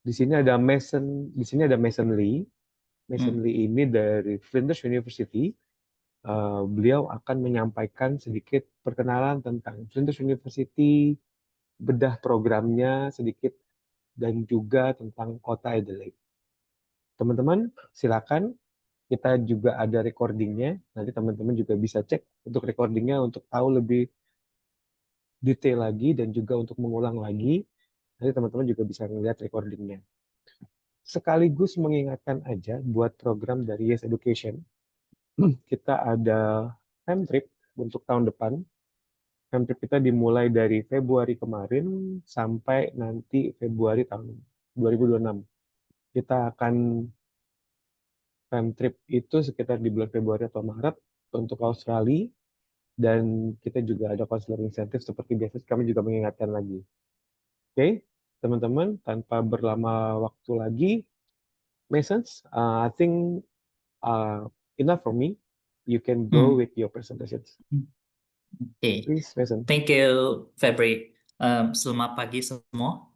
Di sini ada Mason Lee. Mason Lee ini dari Flinders University. Beliau akan menyampaikan sedikit perkenalan tentang Flinders University, bedah programnya sedikit, dan juga tentang kota Adelaide. Teman-teman, silakan. Kita juga ada recordingnya. Nanti teman-teman juga bisa cek untuk recordingnya untuk tahu lebih detail lagi dan juga untuk mengulang lagi. Nanti teman-teman juga bisa melihat recordingnya. Sekaligus mengingatkan aja buat program dari Yes Education, kita ada time trip untuk tahun depan. Time trip kita dimulai dari Februari kemarin sampai nanti Februari tahun 2026. Kita akan time trip itu sekitar di bulan Februari atau Maret untuk Australia, dan kita juga ada konselor insentif seperti biasa. Kami juga mengingatkan lagi. Oke, teman-teman, tanpa berlama waktu lagi, Masons, I think enough for me. You can go with your presentations. Okay, Please, Mason. thank you, Febri. Selamat pagi semua.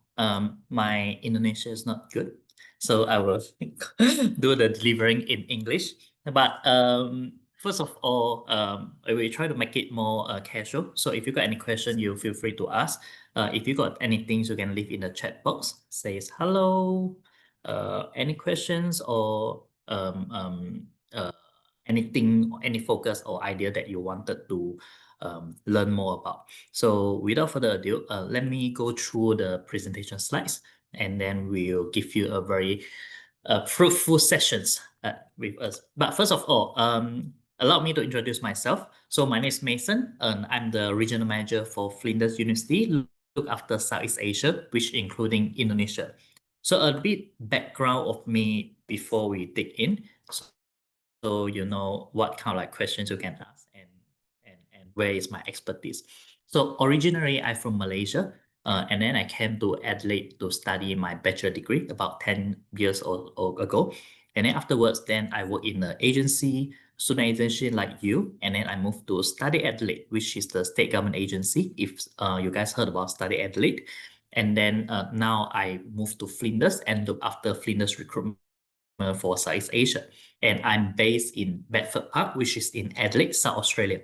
My Indonesia is not good, so I will do the delivering in English. But first of all, I will try to make it more casual. So if you got any question, you feel free to ask. If you got any things, you can leave in the chat box. Says hello. Any questions or anything, any focus or idea that you wanted to learn more about. So without further ado, let me go through the presentation slides, and then we'll give you a very fruitful sessions with us. But first of all, allow me to introduce myself. So my name is Mason, and I'm the regional manager for Flinders University, look after Southeast Asia, which including Indonesia. So a bit background of me before we dig in, so you know what kind of like questions you can ask and where is my expertise. So originally I'm from Malaysia, and then I came to Adelaide to study my bachelor degree about 10 years ago. And then afterwards, then I work in an agency, student agency like you, and then I moved to Study Adelaide, which is the state government agency, if you guys heard about Study Adelaide. And then now I moved to Flinders and look after Flinders recruitment for Southeast Asia. And I'm based in Bedford Park, which is in Adelaide, South Australia.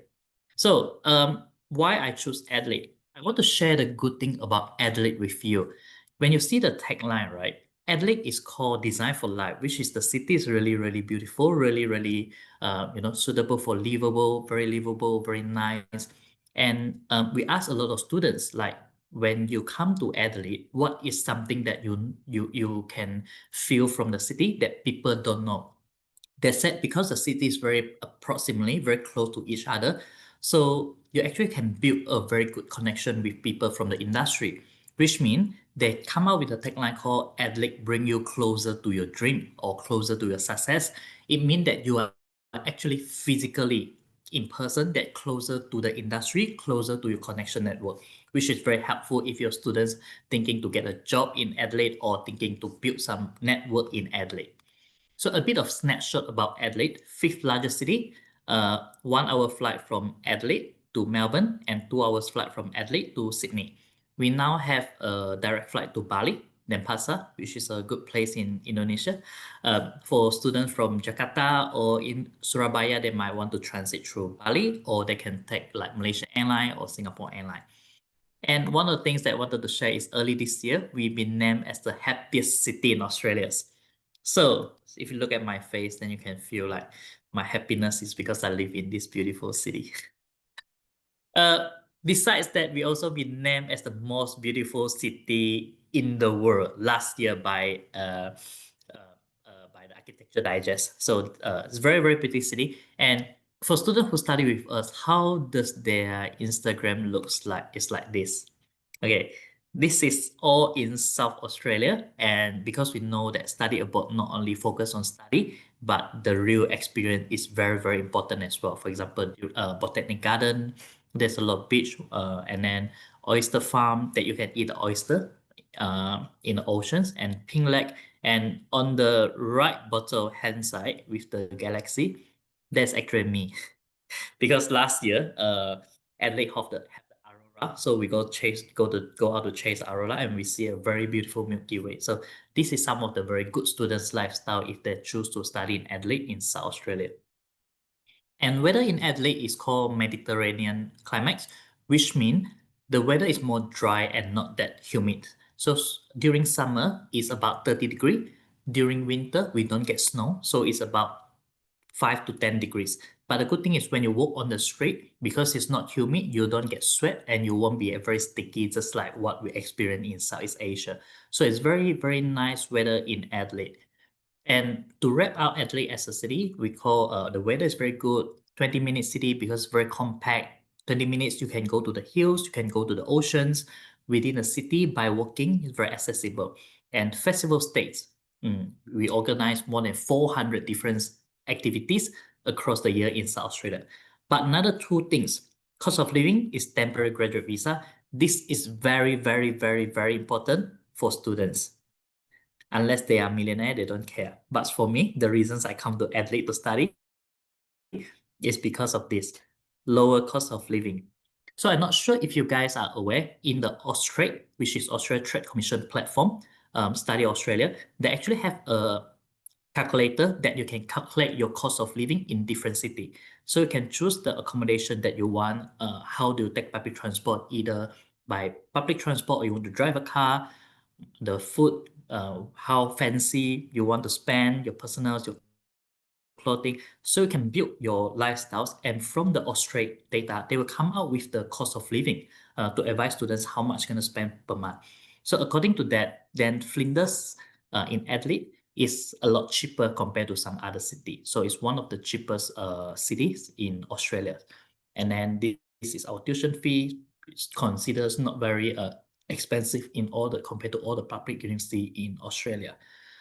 So why I choose Adelaide? I want to share the good thing about Adelaide with you. When you see the tagline, right? Adelaide is called Design for Life, which is the city is really, really beautiful, really, really, suitable for livable, very nice. And we ask a lot of students, like, when you come to Adelaide, what is something that you can feel from the city that people don't know? They said because the city is very approximately very close to each other, so you actually can build a very good connection with people from the industry, which means they come out with a tagline called Adelaide bring you closer to your dream or closer to your success. It means that you are actually physically in person, that closer to the industry, closer to your connection network, which is very helpful if your students thinking to get a job in Adelaide or thinking to build some network in Adelaide. So a bit of snapshot about Adelaide, fifth largest city, 1 hour flight from Adelaide to Melbourne and 2 hours flight from Adelaide to Sydney. We now have a direct flight to Bali, Denpasar, which is a good place in Indonesia. For students from Jakarta or in Surabaya, they might want to transit through Bali, or they can take like Malaysia Airlines or Singapore Airlines. And one of the things that I wanted to share is early this year, we've been named as the happiest city in Australia. So if you look at my face, then you can feel like my happiness is because I live in this beautiful city. Besides that, we also been named as the most beautiful city in the world last year by the Architecture Digest. So it's a very, very pretty city. And for students who study with us, how does their Instagram looks like? It's like this. Okay, this is all in South Australia, and because we know that study abroad not only focus on study, but the real experience is very, very important as well. For example, botanic garden, there's a lot of beach, and then oyster farm that you can eat the oyster in the oceans, and Pink Lake. And on the right bottom hand side with the galaxy, that's actually me. Because last year, Adelaide had the So we go out to chase aurora, and we see a very beautiful Milky Way. So this is some of the very good students' lifestyle if they choose to study in Adelaide in South Australia. And weather in Adelaide is called Mediterranean climax, which means the weather is more dry and not that humid. So during summer, it's about 30 degrees. During winter, we don't get snow, so it's about 5 to 10 degrees. But the good thing is when you walk on the street, because it's not humid, you don't get sweat and you won't be very sticky, just like what we experience in Southeast Asia. So it's very, very nice weather in Adelaide. And to wrap out Adelaide as a city, we call the weather is very good. 20-minute city because it's very compact. 20 minutes you can go to the hills, you can go to the oceans within the city by walking. It's very accessible. And festival states, we organize more than 400 different activities across the year in South Australia. But another two things, cost of living is temporary graduate visa. This is very, very, very, very important for students. Unless they are millionaire, they don't care. But for me, the reasons I come to Adelaide to study is because of this lower cost of living. So I'm not sure if you guys are aware, in the Austrade, which is Australia Trade Commission platform, Study Australia, they actually have a calculator that you can calculate your cost of living in different city. So you can choose the accommodation that you want. How do you take public transport, either by public transport or you want to drive a car, the food, how fancy you want to spend, your personals, your clothing, so you can build your lifestyles. And from the Austrade data, they will come out with the cost of living to advise students how much going to spend per month. So according to that, then Flinders in Adelaide is a lot cheaper compared to some other city. So it's one of the cheapest cities in Australia. And then this is our tuition fee. It's considered not very expensive compared to all the public university in Australia.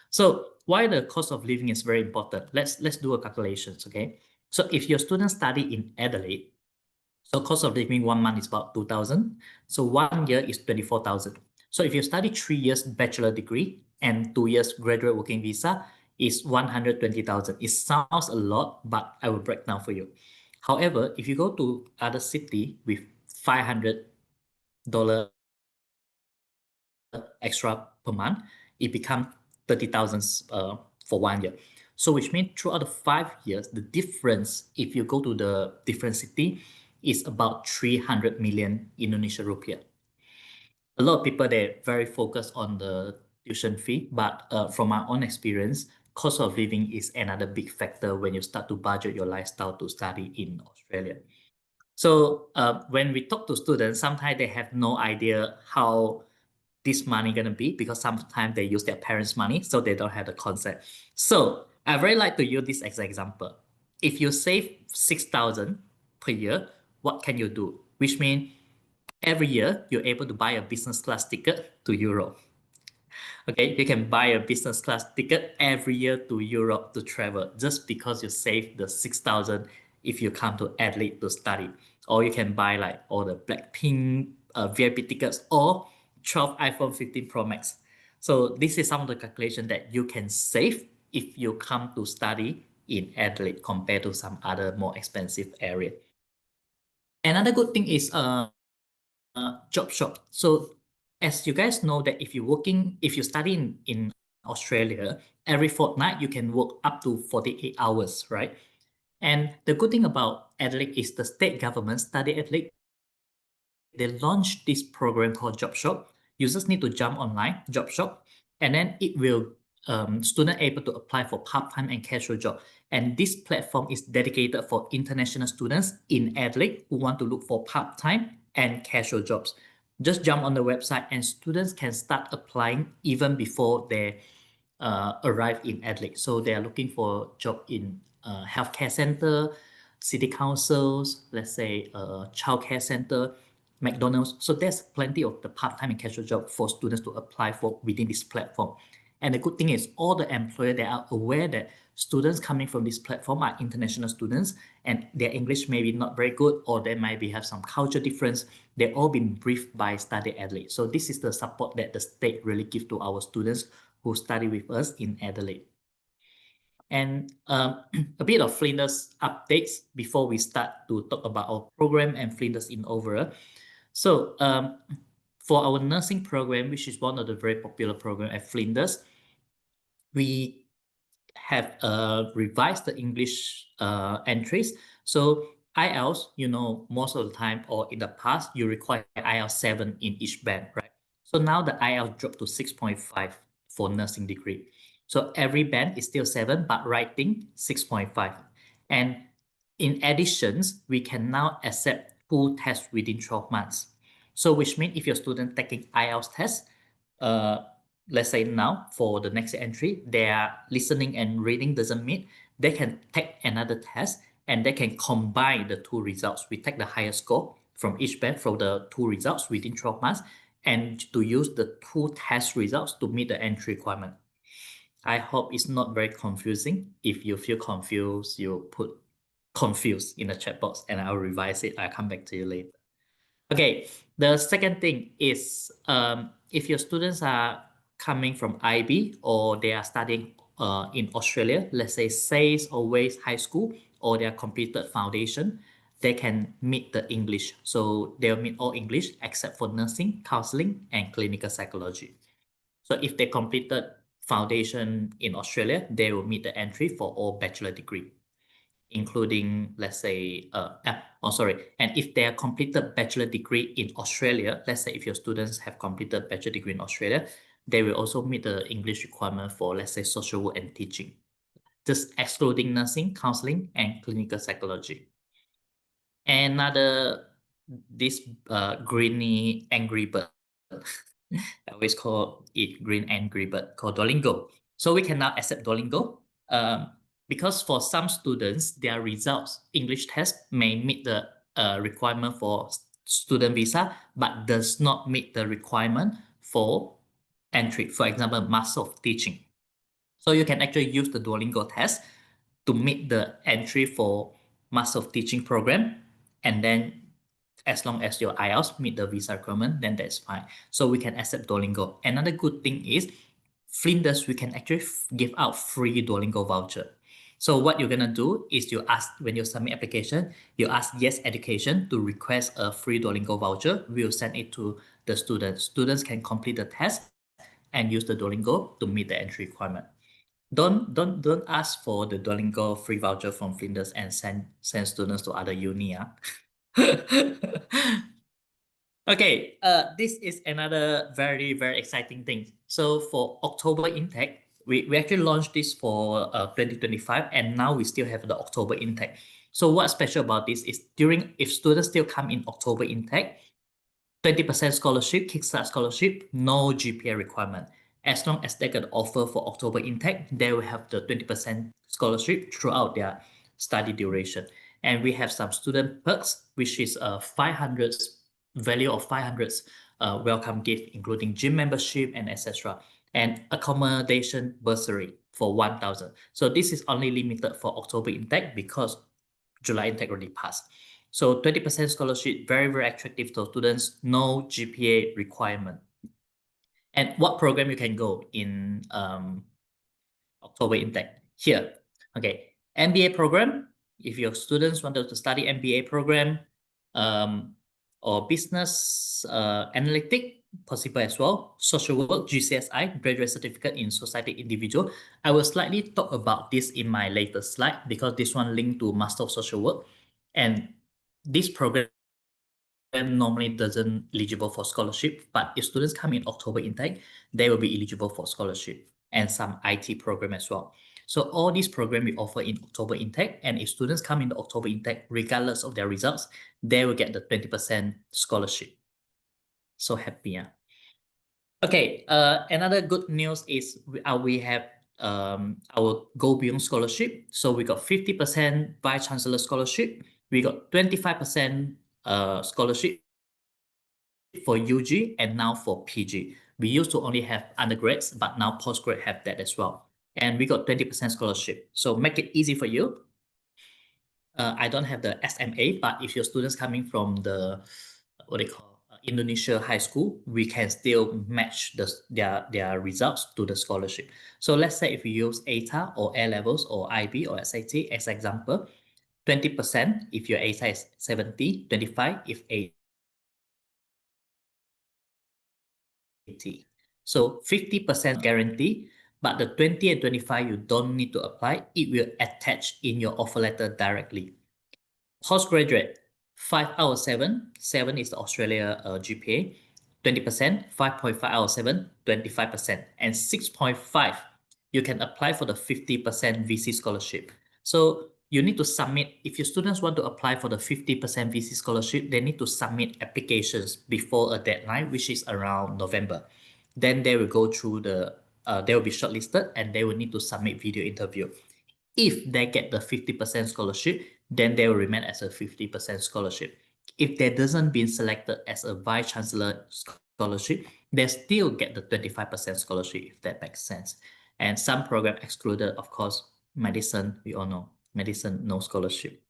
So why the cost of living is very important? Let's do a calculations, okay? So if your students study in Adelaide, so cost of living 1 month is about 2,000. So 1 year is 24,000. So if you study 3 years bachelor degree and 2 years graduate working visa, is 120,000. It sounds a lot, but I will break down for you. However, if you go to other city with $500 extra per month, it becomes 30,000 for 1 year. So which means throughout the 5 years, the difference, if you go to the different city, is about 300 million Indonesian rupiah. A lot of people, they're very focused on the tuition fee, but from my own experience, cost of living is another big factor when you start to budget your lifestyle to study in Australia. So when we talk to students, sometimes they have no idea how this money gonna be, because sometimes they use their parents' money, so they don't have the concept. So I very like to use this as an example. If you save 6,000 per year, what can you do? Which means every year you're able to buy a business class ticket to Europe. Okay, you can buy a business class ticket every year to Europe to travel just because you save the 6,000 if you come to Adelaide to study. Or you can buy like all the Blackpink VIP tickets or 12 iPhone 15 Pro Max. So this is some of the calculation that you can save if you come to study in Adelaide compared to some other more expensive area. Another good thing is job shop. So as you guys know that if you study in Australia, every fortnight you can work up to 48 hours, right? And the good thing about Adelaide is the state government, Study Adelaide, they launched this program called Job Shop. You just need to jump online, Job Shop, and then it will student able to apply for part-time and casual job. And this platform is dedicated for international students in Adelaide who want to look for part-time and casual jobs. Just jump on the website and students can start applying even before they arrive in Adelaide. So they are looking for job in healthcare center, city councils, let's say childcare center, McDonald's. So there's plenty of the part-time and casual job for students to apply for within this platform. And the good thing is all the employers, they are aware that students coming from this platform are international students and their English may be not very good, or they might have some culture difference. They've all been briefed by Study Adelaide. So this is the support that the state really give to our students who study with us in Adelaide. And a bit of Flinders updates before we start to talk about our program and Flinders in overall. So for our nursing program, which is one of the very popular program at Flinders, we have revised the English entries. So IELTS, most of the time or in the past, you require IELTS 7 in each band, right? So now the IELTS dropped to 6.5 for nursing degree. So every band is still 7, but writing 6.5. And in addition, we can now accept 2 tests within 12 months. So which means if your student taking IELTS test, uh, let's say now for the next entry, their listening and reading doesn't meet, they can take another test and they can combine the 2 results. We take the highest score from each band from the 2 results within 12 months and to use the 2 test results to meet the entry requirement. I hope it's not very confusing. If you feel confused, you put confused in the chat box and I'll revise it. I'll come back to you later. Okay, the second thing is if your students are coming from IB or they are studying in Australia, let's say SAYS or WAYS High School, or they are completed foundation, they can meet the English. So they'll meet all English except for nursing, counseling, and clinical psychology. So if they completed foundation in Australia, they will meet the entry for all bachelor degree, including, let's say, and if they are completed bachelor degree in Australia, let's say if your students have completed bachelor degree in Australia, they will also meet the English requirement for, let's say, social work and teaching, just excluding nursing, counseling, and clinical psychology. Another, this greeny angry bird, I always call it green angry bird, called Duolingo. So we can now accept Duolingo because for some students, their results, English test may meet the requirement for student visa, but does not meet the requirement for entry. For example, Master of Teaching. So you can actually use the Duolingo test to meet the entry for Master of Teaching program, and then as long as your IELTS meet the visa requirement, then that's fine. So we can accept Duolingo. Another good thing is Flinders, we can actually give out free Duolingo voucher. So what you're gonna do is you ask, when you submit application, you ask Yes Education to request a free Duolingo voucher. We'll send it to the students. Students can complete the test and use the Duolingo to meet the entry requirement. Don't ask for the Duolingo free voucher from Flinders and send students to other uni. Okay, this is another very, very exciting thing. So for October intake, we actually launched this for 2025, and now we still have the October intake. So what's special about this is if students still come in October intake, 20% scholarship, Kickstart scholarship, no GPA requirement. As long as they get offer for October intake, they will have the 20% scholarship throughout their study duration. And we have some student perks, which is 500 value of 500 welcome gift, including gym membership and etc. And accommodation bursary for 1,000. So this is only limited for October intake because July intake already passed. So 20% scholarship, very, very attractive to students, no GPA requirement. And what program you can go in October intake? Here, okay, MBA program. If your students wanted to study MBA program or business analytic, possible as well. Social work, GCSI, graduate certificate in society individual. I will slightly talk about this in my latest slide because this one linked to Master of Social Work. And this program normally doesn't eligible for scholarship, but if students come in October intake, they will be eligible for scholarship and some IT program as well. So all these programs we offer in October intake, and if students come in the October intake, regardless of their results, they will get the 20% scholarship. So happy, yeah. Okay, another good news is we have our Go Beyond scholarship. So we got 50% Vice Chancellor scholarship. We got 25% scholarship for UG and now for PG. We used to only have undergrads, but now postgrad have that as well. And we got 20% scholarship. So make it easy for you. I don't have the SMA, but if your students coming from the, what they call, Indonesia high school, we can still match their results to the scholarship. So let's say if you use ATA or A levels or IB or SAT as example, 20% if your ATA is 70, 25 if So 50% guarantee, but the 20 and 25, you don't need to apply. It will attach in your offer letter directly. Postgraduate, 5 out of 7. 7 is the Australia GPA. 20%, 5.5 out of 7, 25%. And 6.5, you can apply for the 50% VC scholarship. So you need to submit, if your students want to apply for the 50% VC scholarship, they need to submit applications before a deadline, which is around November. Then they will go through they will be shortlisted and they will need to submit video interview. If they get the 50% scholarship, then they will remain as a 50% scholarship. If they doesn't been selected as a vice chancellor scholarship, they still get the 25% scholarship, if that makes sense. And some program excluded, of course, medicine, we all know, medicine, no scholarship.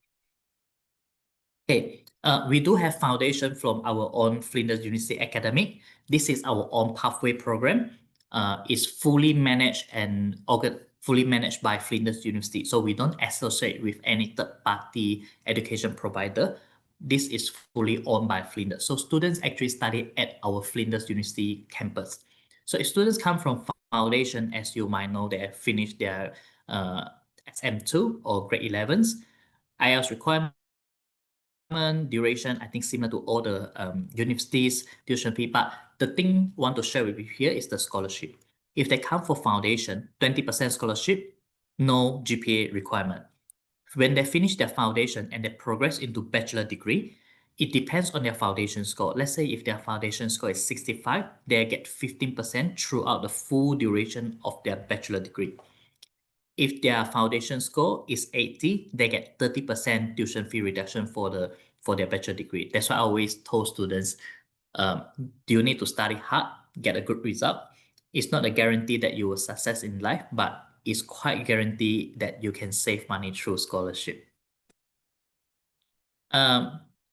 Okay, we do have foundation from our own Flinders University Academic. This is our own pathway program. It's fully managed and fully managed by Flinders University. So we don't associate with any third-party education provider. This is fully owned by Flinders. So students actually study at our Flinders University campus. So if students come from foundation, as you might know, they have finished their SM2 or grade 11s, IELTS requirement, duration, I think similar to all the universities, tuition fee. But the thing I want to share with you here is the scholarship. If they come for foundation, 20% scholarship, no GPA requirement. When they finish their foundation and they progress into bachelor degree, it depends on their foundation score. Let's say if their foundation score is 65, they get 15% throughout the full duration of their bachelor degree. If their foundation score is 80, they get 30% tuition fee reduction for their bachelor degree. That's why I always told students, do you need to study hard, get a good result? It's not a guarantee that you will success in life, but it's quite guarantee that you can save money through scholarship.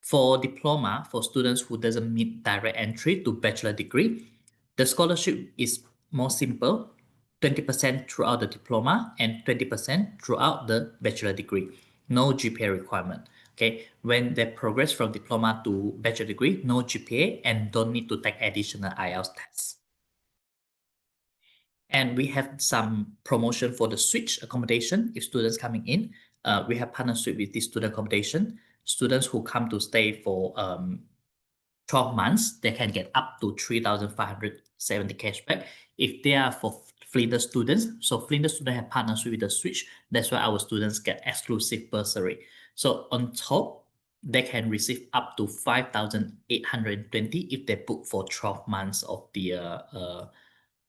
For diploma, for students who doesn't meet direct entry to bachelor degree, the scholarship is more simple. 20% throughout the diploma and 20% throughout the bachelor degree. No GPA requirement. Okay, when they progress from diploma to bachelor degree, no GPA and don't need to take additional IELTS tests. And we have some promotion for the switch accommodation if students coming in. We have partnership with this student accommodation. Students who come to stay for 12 months, they can get up to 3,570 cashback. If they are for Flinders students, so Flinders students have partnership with the Switch. That's why our students get exclusive bursary. So on top, they can receive up to 5,820 if they book for 12 months of the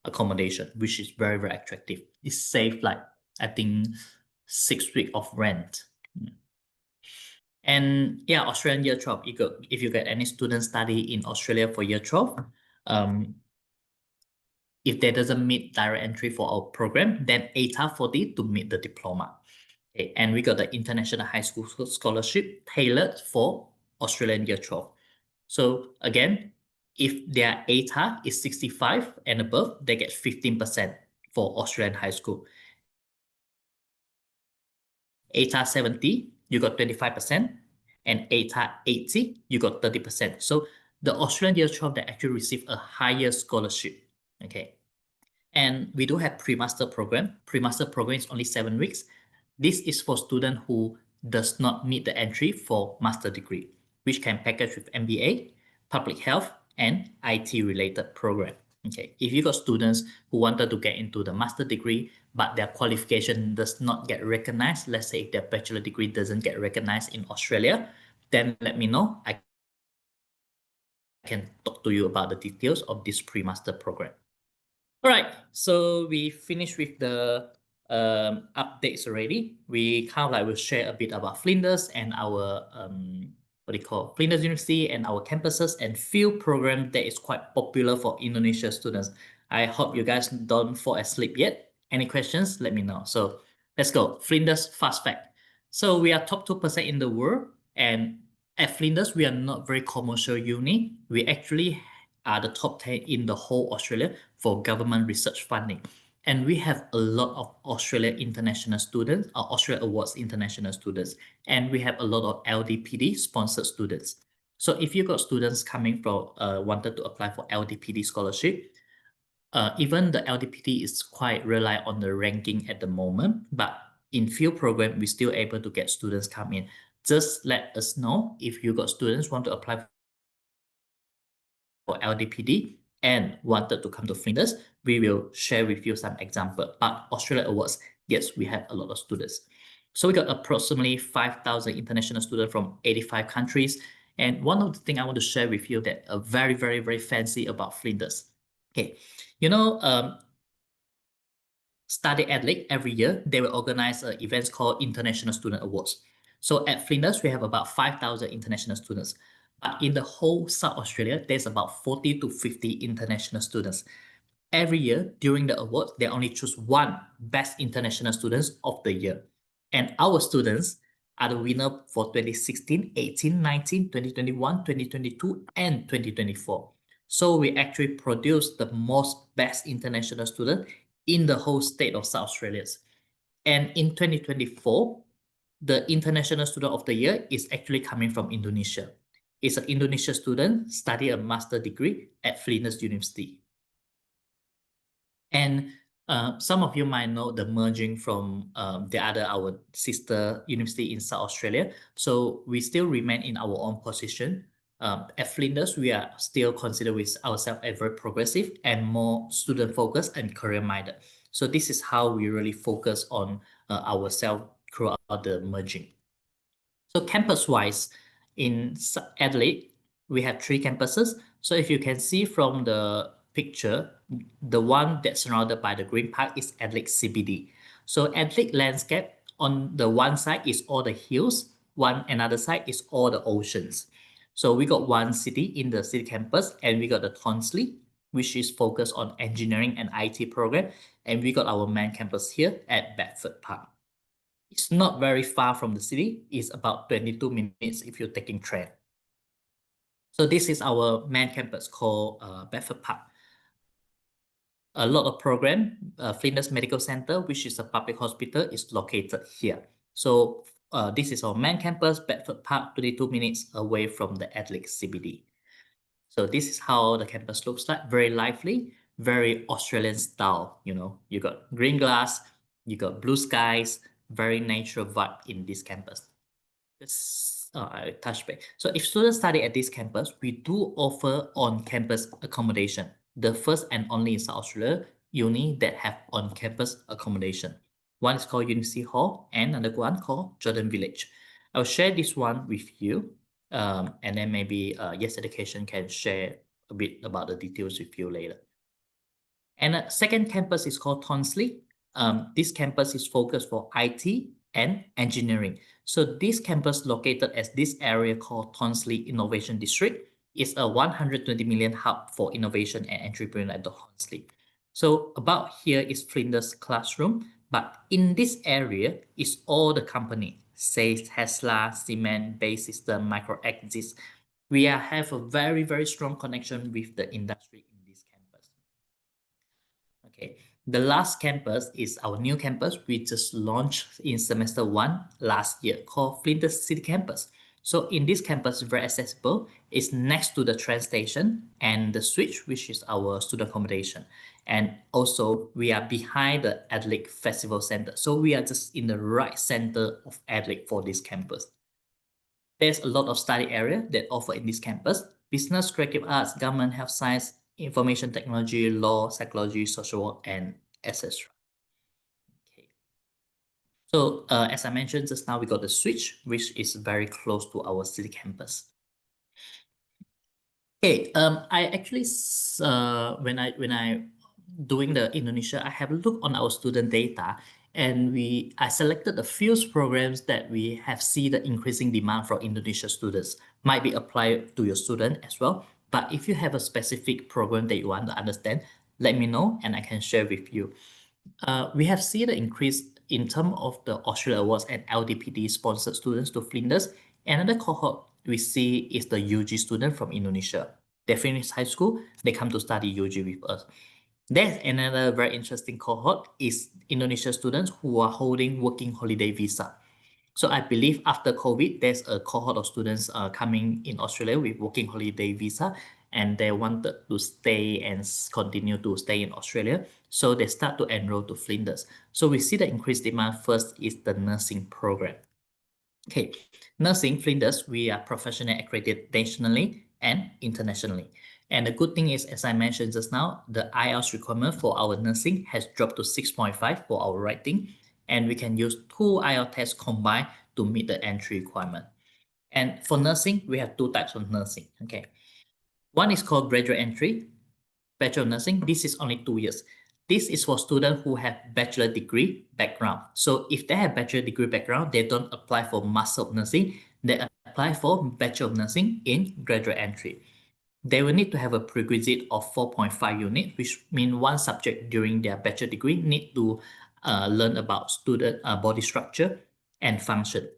accommodation, which is very, very attractive. It saves like, I think, 6 weeks of rent. And yeah, Australian year 12, if you get any student study in Australia for year 12, if they doesn't meet direct entry for our program, then ATA 40 to meet the diploma. Okay, and we got the International High School Scholarship tailored for Australian year 12. So again, if their ATA is 65 and above, they get 15% for Australian high school. ATA 70, you got 25%, and ATA 80, you got 30%. So the Australian year 12, they actually receive a higher scholarship. Okay. And we do have pre-master program. Pre-master program is only 7 weeks. This is for student who does not meet the entry for master degree, which can package with MBA, public health, and IT related program. Okay, if you got students who wanted to get into the master degree, but their qualification does not get recognized, let's say if their bachelor degree doesn't get recognized in Australia, then let me know. I can talk to you about the details of this pre-master program. All right, so we finished with the updates already. We kind of like will share a bit about Flinders and our Flinders University and our campuses and field program that is quite popular for Indonesia students. I hope you guys don't fall asleep yet. Any questions? Let me know. So let's go. Flinders fast fact. So we are top 2% in the world, and at Flinders we are not very commercial uni. We actually are the top 10 in the whole Australia for government research funding. And we have a lot of Australia international students, Australia Awards international students, and we have a lot of LDPD sponsored students. So if you got students coming from wanted to apply for LDPD scholarship, Even the LDPD is quite rely on the ranking at the moment, but in few program, we're still able to get students come in. Just let us know if you got students want to apply for LDPD and wanted to come to Flinders, we will share with you some example. But Australia Awards, yes, we have a lot of students. So we got approximately 5,000 international students from 85 countries. And one of the things I want to share with you that are very, very, very fancy about Flinders. Okay, you know, Study Adelaide every year, they will organize events called International Student Awards. So at Flinders, we have about 5,000 international students. But in the whole South Australia, there's about 40 to 50 international students. Every year during the awards, they only choose one best international students of the year. And our students are the winner for 2016, 18, 19, 2021, 2022, and 2024. So we actually produce the most best international student in the whole state of South Australia. And in 2024, the International Student of the Year is actually coming from Indonesia. It's an Indonesian student studying a master degree at Flinders University. And some of you might know the merging from our sister university in South Australia. So we still remain in our own position. At Flinders, we are still considered with ourselves as very progressive and more student focused and career minded. So this is how we really focus on ourselves throughout the merging. So campus-wise, in Adelaide, we have 3 campuses. So if you can see from the picture, the one that's surrounded by the green park is Adelaide CBD. So Adelaide landscape, on the one side is all the hills, another side is all the oceans. So we got one city in the city campus, and we got the Tonsley, which is focused on engineering and IT program, and we got our main campus here at Bedford Park. It's not very far from the city. It's about 22 minutes if you're taking train. So this is our main campus called Bedford Park. A lot of program, Flinders Medical Center, which is a public hospital, is located here. So this is our main campus, Bedford Park, 22 minutes away from the Adelaide CBD. So this is how the campus looks like. Very lively, very Australian style. You know, you got green glass, you got blue skies, very natural vibe in this campus. I touch back. So if students study at this campus, we do offer on-campus accommodation. The first and only in South Australia uni that have on-campus accommodation. One is called University Hall and another one called Jordan Village. I'll share this one with you, and then maybe Yes Education can share a bit about the details with you later. And a second campus is called Tonsley. This campus is focused for IT and engineering. So this campus located as this area called Tonsley Innovation District is a 120 million hub for innovation and entrepreneurship at the Tonsley. So about here is Flinders classroom, but in this area is all the company, say Tesla, Cement, Bay System, Microexist. We have a very, very strong connection with the industry in this campus. Okay, the last campus is our new campus. We just launched in semester 1 last year called Flinders City Campus. So in this campus, very accessible. It's next to the train station and the switch, which is our student accommodation. And also we are behind the Adelaide Festival Center. So we are just in the right center of Adelaide for this campus. There's a lot of study area that offer in this campus: business, creative arts, government, health science, information technology, law, psychology, social work, and etc. Okay. So as I mentioned just now, we got the switch, which is very close to our city campus. Okay, I actually when I doing the Indonesia, I have a look on our student data, and I selected a few programs that we have seen the increasing demand for Indonesia students. Might be applied to your student as well. But if you have a specific program that you want to understand, let me know and I can share with you. We have seen the increase in terms of the Australia Awards and LDPD sponsored students to Flinders. Another cohort we see is the UG student from Indonesia. They finish high school, they come to study UG with us. There's another very interesting cohort is Indonesia students who are holding working holiday visa. So I believe after COVID, there's a cohort of students coming in Australia with working holiday visa, and they wanted to stay and continue to stay in Australia. So they start to enroll to Flinders. So we see the increased demand first is the nursing program. Okay, nursing Flinders, we are professionally accredited nationally and internationally. And the good thing is, as I mentioned just now, the IELTS requirement for our nursing has dropped to 6.5 for our writing, and we can use 2 IELTS tests combined to meet the entry requirement. And for nursing, we have 2 types of nursing. Okay, one is called graduate entry, Bachelor of Nursing. This is only 2 years. This is for students who have bachelor degree background. So if they have bachelor degree background, they don't apply for Master of Nursing. They apply for Bachelor of Nursing in graduate entry. They will need to have a prerequisite of 4.5 unit, which means one subject during their bachelor degree need to learn about student body structure and function.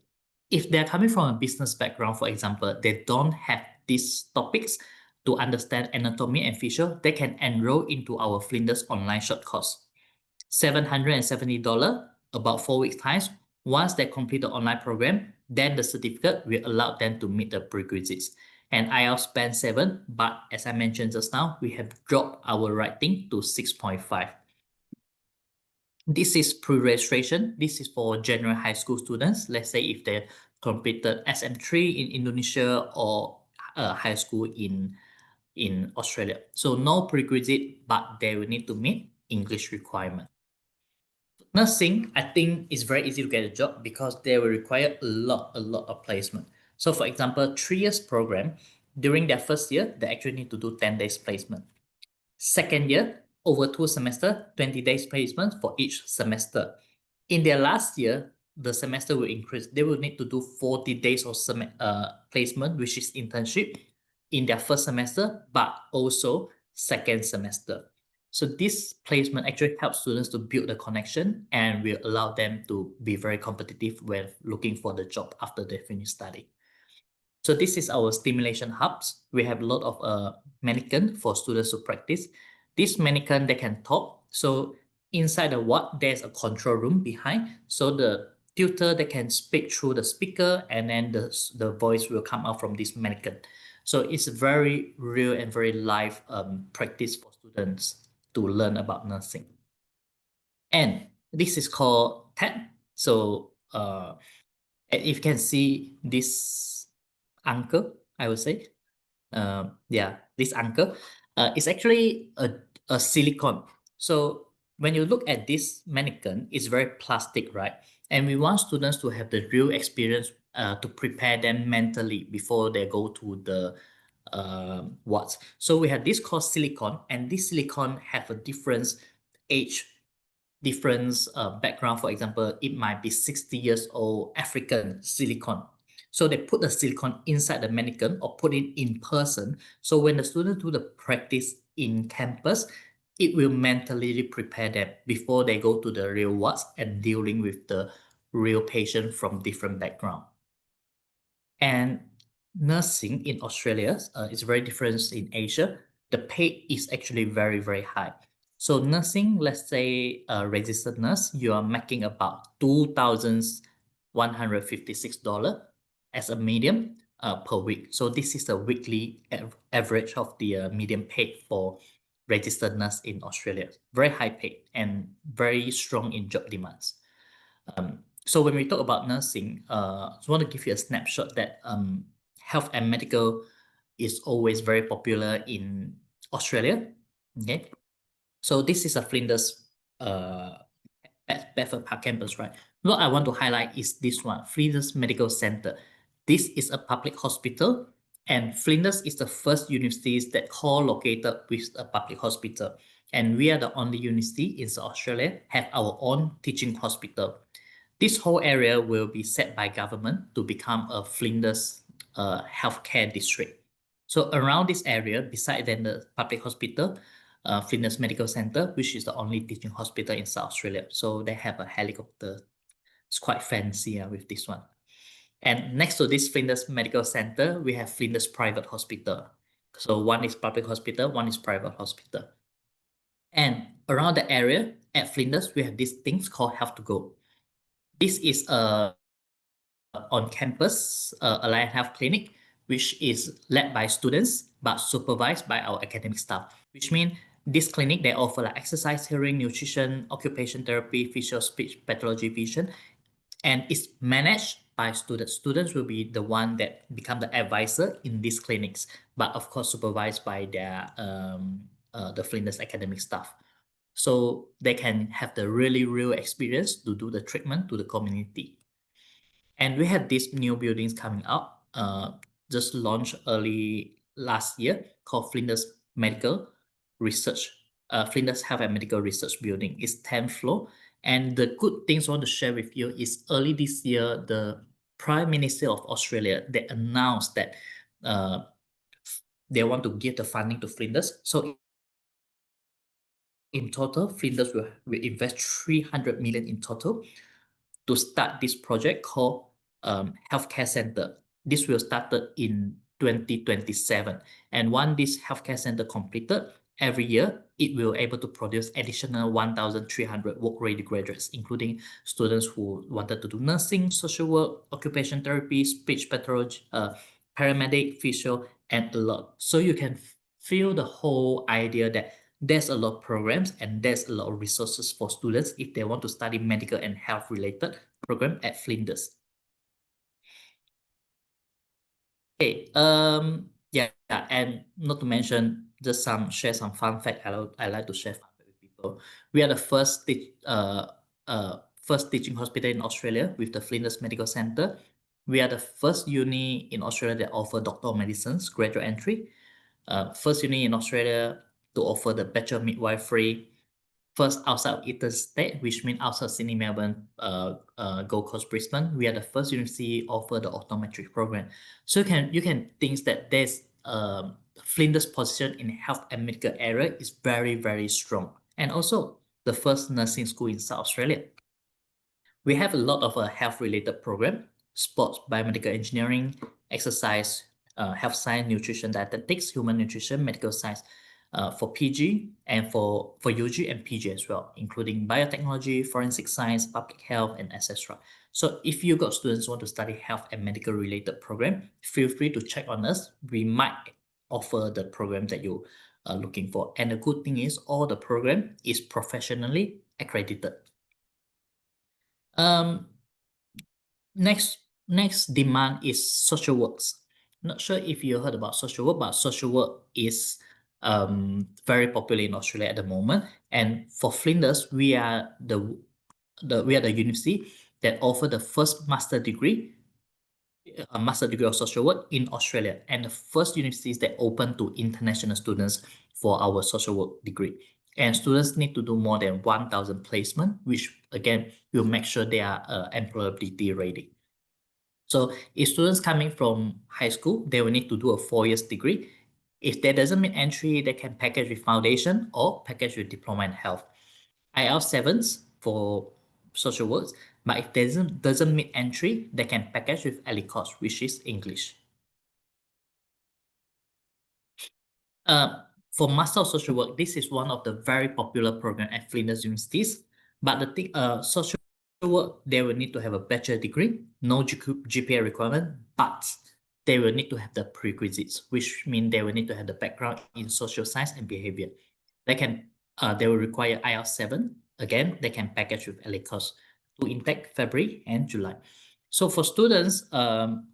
If they're coming from a business background, for example, they don't have these topics to understand anatomy and physio, they can enroll into our Flinders online short course. $770, about 4 weeks times. Once they complete the online program, then the certificate will allow them to meet the prerequisites. And IELTS band 7, but as I mentioned just now, we have dropped our writing to 6.5. This is pre-registration. This is for general high school students. Let's say if they completed SM3 in Indonesia or high school in Australia. So no prerequisite, but they will need to meet English requirement. Nursing, I think is very easy to get a job because they will require a lot of placement. So for example, 3 years program, during their first year, they actually need to do 10 days placement. Second year, over 2 semesters, 20 days placement for each semester. In their last year, the semester will increase. They will need to do 40 days of placement, which is internship in their first semester, but also second semester. So this placement actually helps students to build a connection and will allow them to be very competitive when looking for the job after they finish studying. So this is our stimulation hubs. We have a lot of mannequin for students to practice. This mannequin, they can talk. So inside the ward, there's a control room behind. So the tutor, they can speak through the speaker and then the voice will come out from this mannequin. So it's very real and very live practice for students to learn about nursing. And this is called TED. So if you can see this uncle, I would say, this uncle, is actually a silicone. So when you look at this mannequin, it's very plastic, right? And we want students to have the real experience to prepare them mentally before they go to the wards. So we have this called silicone, and this silicone have a different age, different background. For example, it might be 60 years old African silicone. So they put the silicone inside the mannequin or put it in person. So when the students do the practice in campus, it will mentally prepare them before they go to the real wards and dealing with the real patient from different background. And nursing in Australia is very different in Asia. The pay is actually very, very high. So nursing, let's say a registered nurse, you are making about $2,156 as a medium per week. So this is the weekly average of the medium pay for registered nurse in Australia. Very high pay and very strong in job demands. So when we talk about nursing, I just want to give you a snapshot that health and medical is always very popular in Australia. Okay, so this is a Flinders Bedford Park campus, right? What I want to highlight is this one, Flinders Medical Center. This is a public hospital, and Flinders is the first university that co-located with a public hospital. And we are the only university in South Australia have our own teaching hospital. This whole area will be set by government to become a Flinders healthcare district. So around this area, beside then the public hospital, Flinders Medical Center, which is the only teaching hospital in South Australia. So they have a helicopter. It's quite fancy with this one. And next to this Flinders Medical Center, we have Flinders Private Hospital. So one is public hospital, one is private hospital. And around the area at Flinders, we have these things called Health to Go. This is a on-campus Alliance Health Clinic, which is led by students but supervised by our academic staff, which means this clinic, they offer like exercise, hearing, nutrition, occupation therapy, visual speech, pathology, vision, and it's managed by students. Students will be the one that become the advisor in these clinics, but of course supervised by the Flinders academic staff. So they can have the really real experience to do the treatment to the community. And we have these new buildings coming up, just launched early last year, called Flinders Medical Research, Flinders Health and Medical Research Building. It's 10th floor. And the good things I want to share with you is early this year, the Prime Minister of Australia, they announced that they want to give the funding to Flinders. So in total, Flinders will invest 300 million in total to start this project called Healthcare Center. This will start in 2027. And once this healthcare center completed, every year, it will able to produce additional 1,300 work-ready graduates, including students who wanted to do nursing, social work, occupation therapy, speech pathology, paramedic, physio, and a lot. So you can feel the whole idea that there's a lot of programs and there's a lot of resources for students if they want to study medical and health related program at Flinders. Okay, yeah, and not to mention just share some fun fact. I like to share fun fact with people. We are the first teaching hospital in Australia with the Flinders Medical Center. We are the first uni in Australia that offer doctor of medicines graduate entry. First uni in Australia to offer the Bachelor of Midwifery. First outside of interstate, which means outside Sydney, Melbourne, Gold Coast, Brisbane. We are the first university offer the optometry program. So you can think that there's Flinders' position in health and medical area is very, very strong. And also the first nursing school in South Australia. We have a lot of health-related program, sports, biomedical engineering, exercise, health science, nutrition, dietetics, human nutrition, medical science, for PG and for UG and PG as well, including biotechnology, forensic science, public health, and etc. So if you got students who want to study health and medical related program, feel free to check on us. We might offer the program that you are looking for. And the good thing is all the program is professionally accredited. Next demand is social works. Not sure if you heard about social work, but social work is very popular in Australia at the moment. And for Flinders, we are the university that offer the first master degree, a master degree of social work in Australia, and the first universities that open to international students for our social work degree. And students need to do more than 1,000 placement, which again will make sure they are employability ready. So if students coming from high school, they will need to do a 4 years degree. If that doesn't meet entry, they can package with foundation or package with diploma in health. IELTS 7s for social works, but if doesn't meet entry, they can package with ELICOS, which is English. For Master of Social Work, this is one of the very popular program at Flinders Universities. But the thing, social work, they will need to have a bachelor degree, no GPA requirement, but they will need to have the prerequisites, which means they will need to have the background in social science and behavior. They will require IELTS 7. Again, they can package with ELICOS to intake February and July. So for students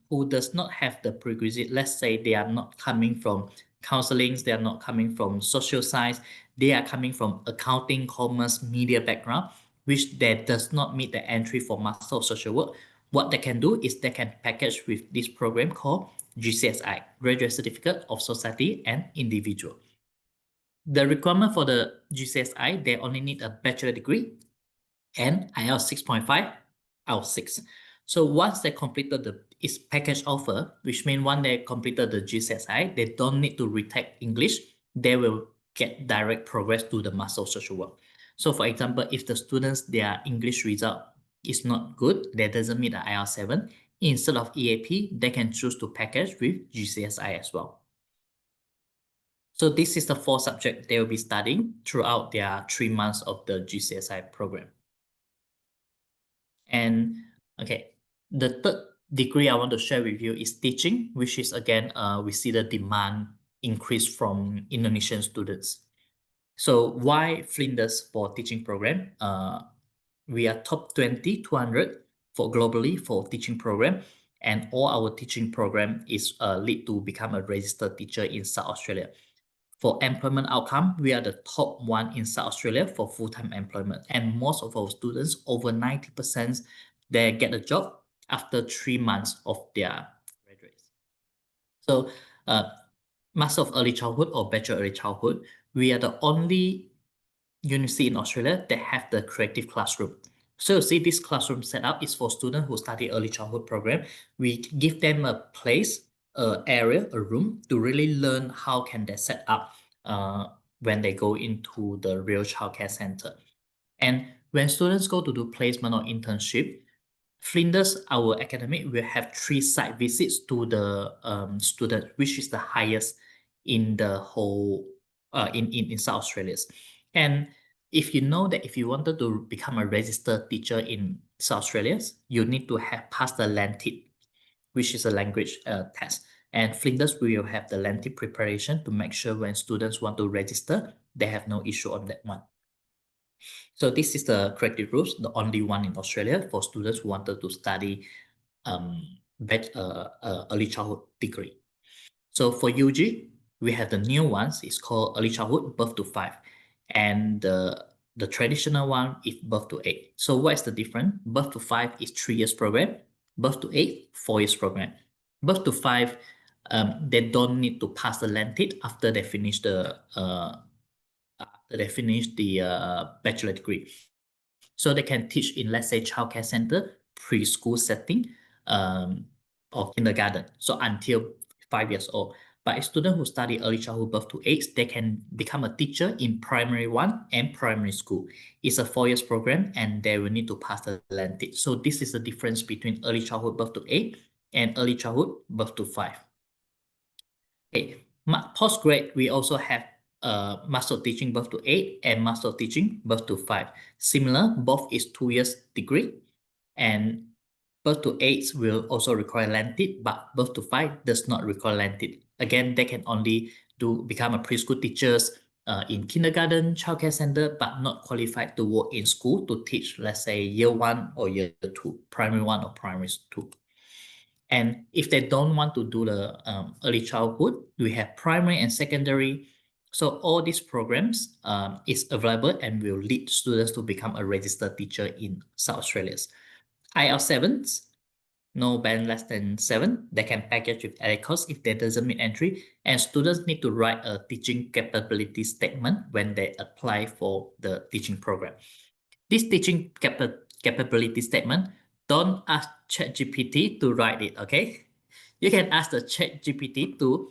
who does not have the prerequisite, let's say they are not coming from counselings, they are not coming from social science, they are coming from accounting, commerce, media background, which that does not meet the entry for Master of Social Work, what they can do is they can package with this program called GCSI, Graduate Certificate of Society and Individual. The requirement for the GCSI, they only need a bachelor degree and IELTS 6.5 out of 6. So once they completed its package offer, which means once they completed the GCSI, they don't need to retake English. They will get direct progress to the Master of Social Work. So for example, if the students, their English result is not good, that doesn't meet the IELTS 7, instead of EAP, they can choose to package with GCSI as well. So this is the 4 subjects they will be studying throughout their 3 months of the GCSI program. And okay, the third degree I want to share with you is teaching, which is again, we see the demand increase from Indonesian students. So why Flinders for teaching program? We are top 20, 200 for globally for teaching program, and all our teaching program is lead to become a registered teacher in South Australia. For employment outcome, we are the top one in South Australia for full-time employment, and most of our students, over 90%, they get a job after 3 months of their graduates. So, Master of Early Childhood or Bachelor Early Childhood, we are the only university in Australia that have the creative classroom. So you see, this classroom setup is for students who study early childhood program. We give them a place, a area, a room to really learn how can they set up when they go into the real childcare center. And when students go to do placement or internship, Flinders, our academic, will have 3 site visits to the student, which is the highest in the whole in South Australia. And if you know that if you wanted to become a registered teacher in South Australia, you need to have passed the LANTID, which is a language test. And Flinders will have the LANTID preparation to make sure when students want to register, they have no issue on that one. So this is the corrective rules, the only one in Australia for students who wanted to study early childhood degree. So for UG, we have the new ones. It's called early childhood birth to 5, and the traditional one is birth to 8. So what is the difference? Birth to 5 is 3 years program. Birth to 8, 4 years program. Birth to 5, they don't need to pass the LANTID after they finish the bachelor degree. So they can teach in, let's say, childcare center, preschool setting, or kindergarten. So until 5 years old. But a student who study early childhood birth to 8, they can become a teacher in primary 1 and primary school. It's a 4 years program, and they will need to pass the LANTID. So this is the difference between early childhood birth to 8 and early childhood birth to 5. Okay, postgrad, we also have Master of Teaching birth to 8 and Master of Teaching birth to 5. Similar, both is 2 years degree, and birth to 8 will also require LANTID, but birth to 5 does not require LANTID. Again, they can only become a preschool teachers in kindergarten, childcare center, but not qualified to work in school to teach, let's say, year 1 or year 2, primary 1 or primary 2. And if they don't want to do the early childhood, we have primary and secondary. So all these programs is available and will lead students to become a registered teacher in South Australia. IELTS 7s, no band less than 7. They can package with ALECOS if they doesn't meet entry. And students need to write a teaching capability statement when they apply for the teaching program. This teaching capability statement, don't ask ChatGPT to write it, okay? You can ask the ChatGPT to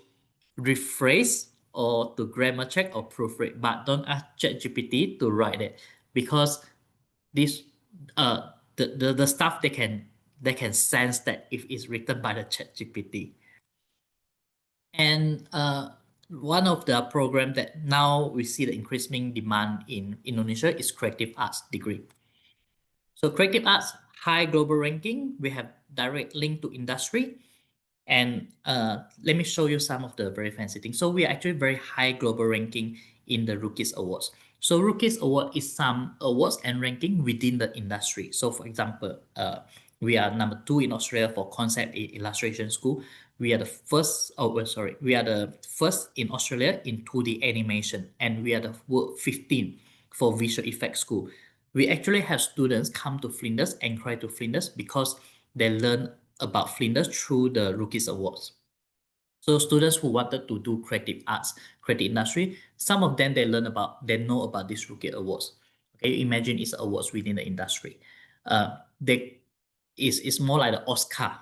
rephrase or to grammar check or proofread, but don't ask ChatGPT to write it, because this the stuff they can sense that if it's written by the ChatGPT. And one of the program that now we see the increasing demand in Indonesia is creative arts degree. So creative arts, high global ranking, we have direct link to industry. And let me show you some of the very fancy things. So we are actually very high global ranking in the Rookies Awards. So Rookies Award is some awards and ranking within the industry. So for example, we are number 2 in Australia for Concept Illustration School. We are the first, we are the first in Australia in 2D animation, and we are the world 15 for Visual Effects School. We actually have students come to Flinders and cry to Flinders because they learn about Flinders through the Rookies Awards. So students who wanted to do creative arts, creative industry, some of them they know about these Rookie Awards. Okay, imagine it's awards within the industry. It's more like the Oscar,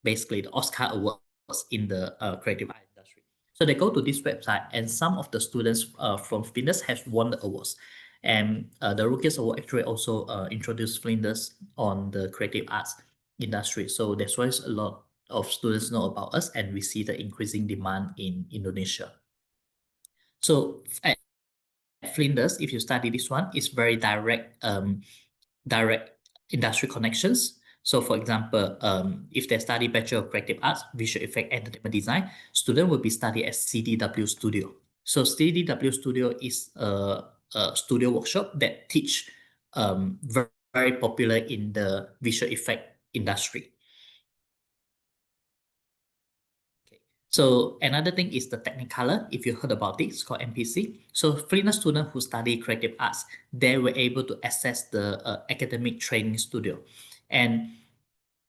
basically the Oscar Awards in the creative art industry. So they go to this website, and some of the students from Flinders have won the awards. And the Rookies Award actually also introduced Flinders on the creative arts industry. So that's why a lot of students know about us, and we see the increasing demand in Indonesia. So at Flinders, if you study this one, it's very direct industry connections. So for example, if they study Bachelor of Creative Arts, Visual Effect Entertainment Design, student will be study at CDW Studio. So CDW Studio is a studio workshop that teach very, very popular in the visual effect industry. Okay. So another thing is the Technicolor. If you heard about it, it's called MPC. So Flinders students who study creative arts, they were able to access the academic training studio. And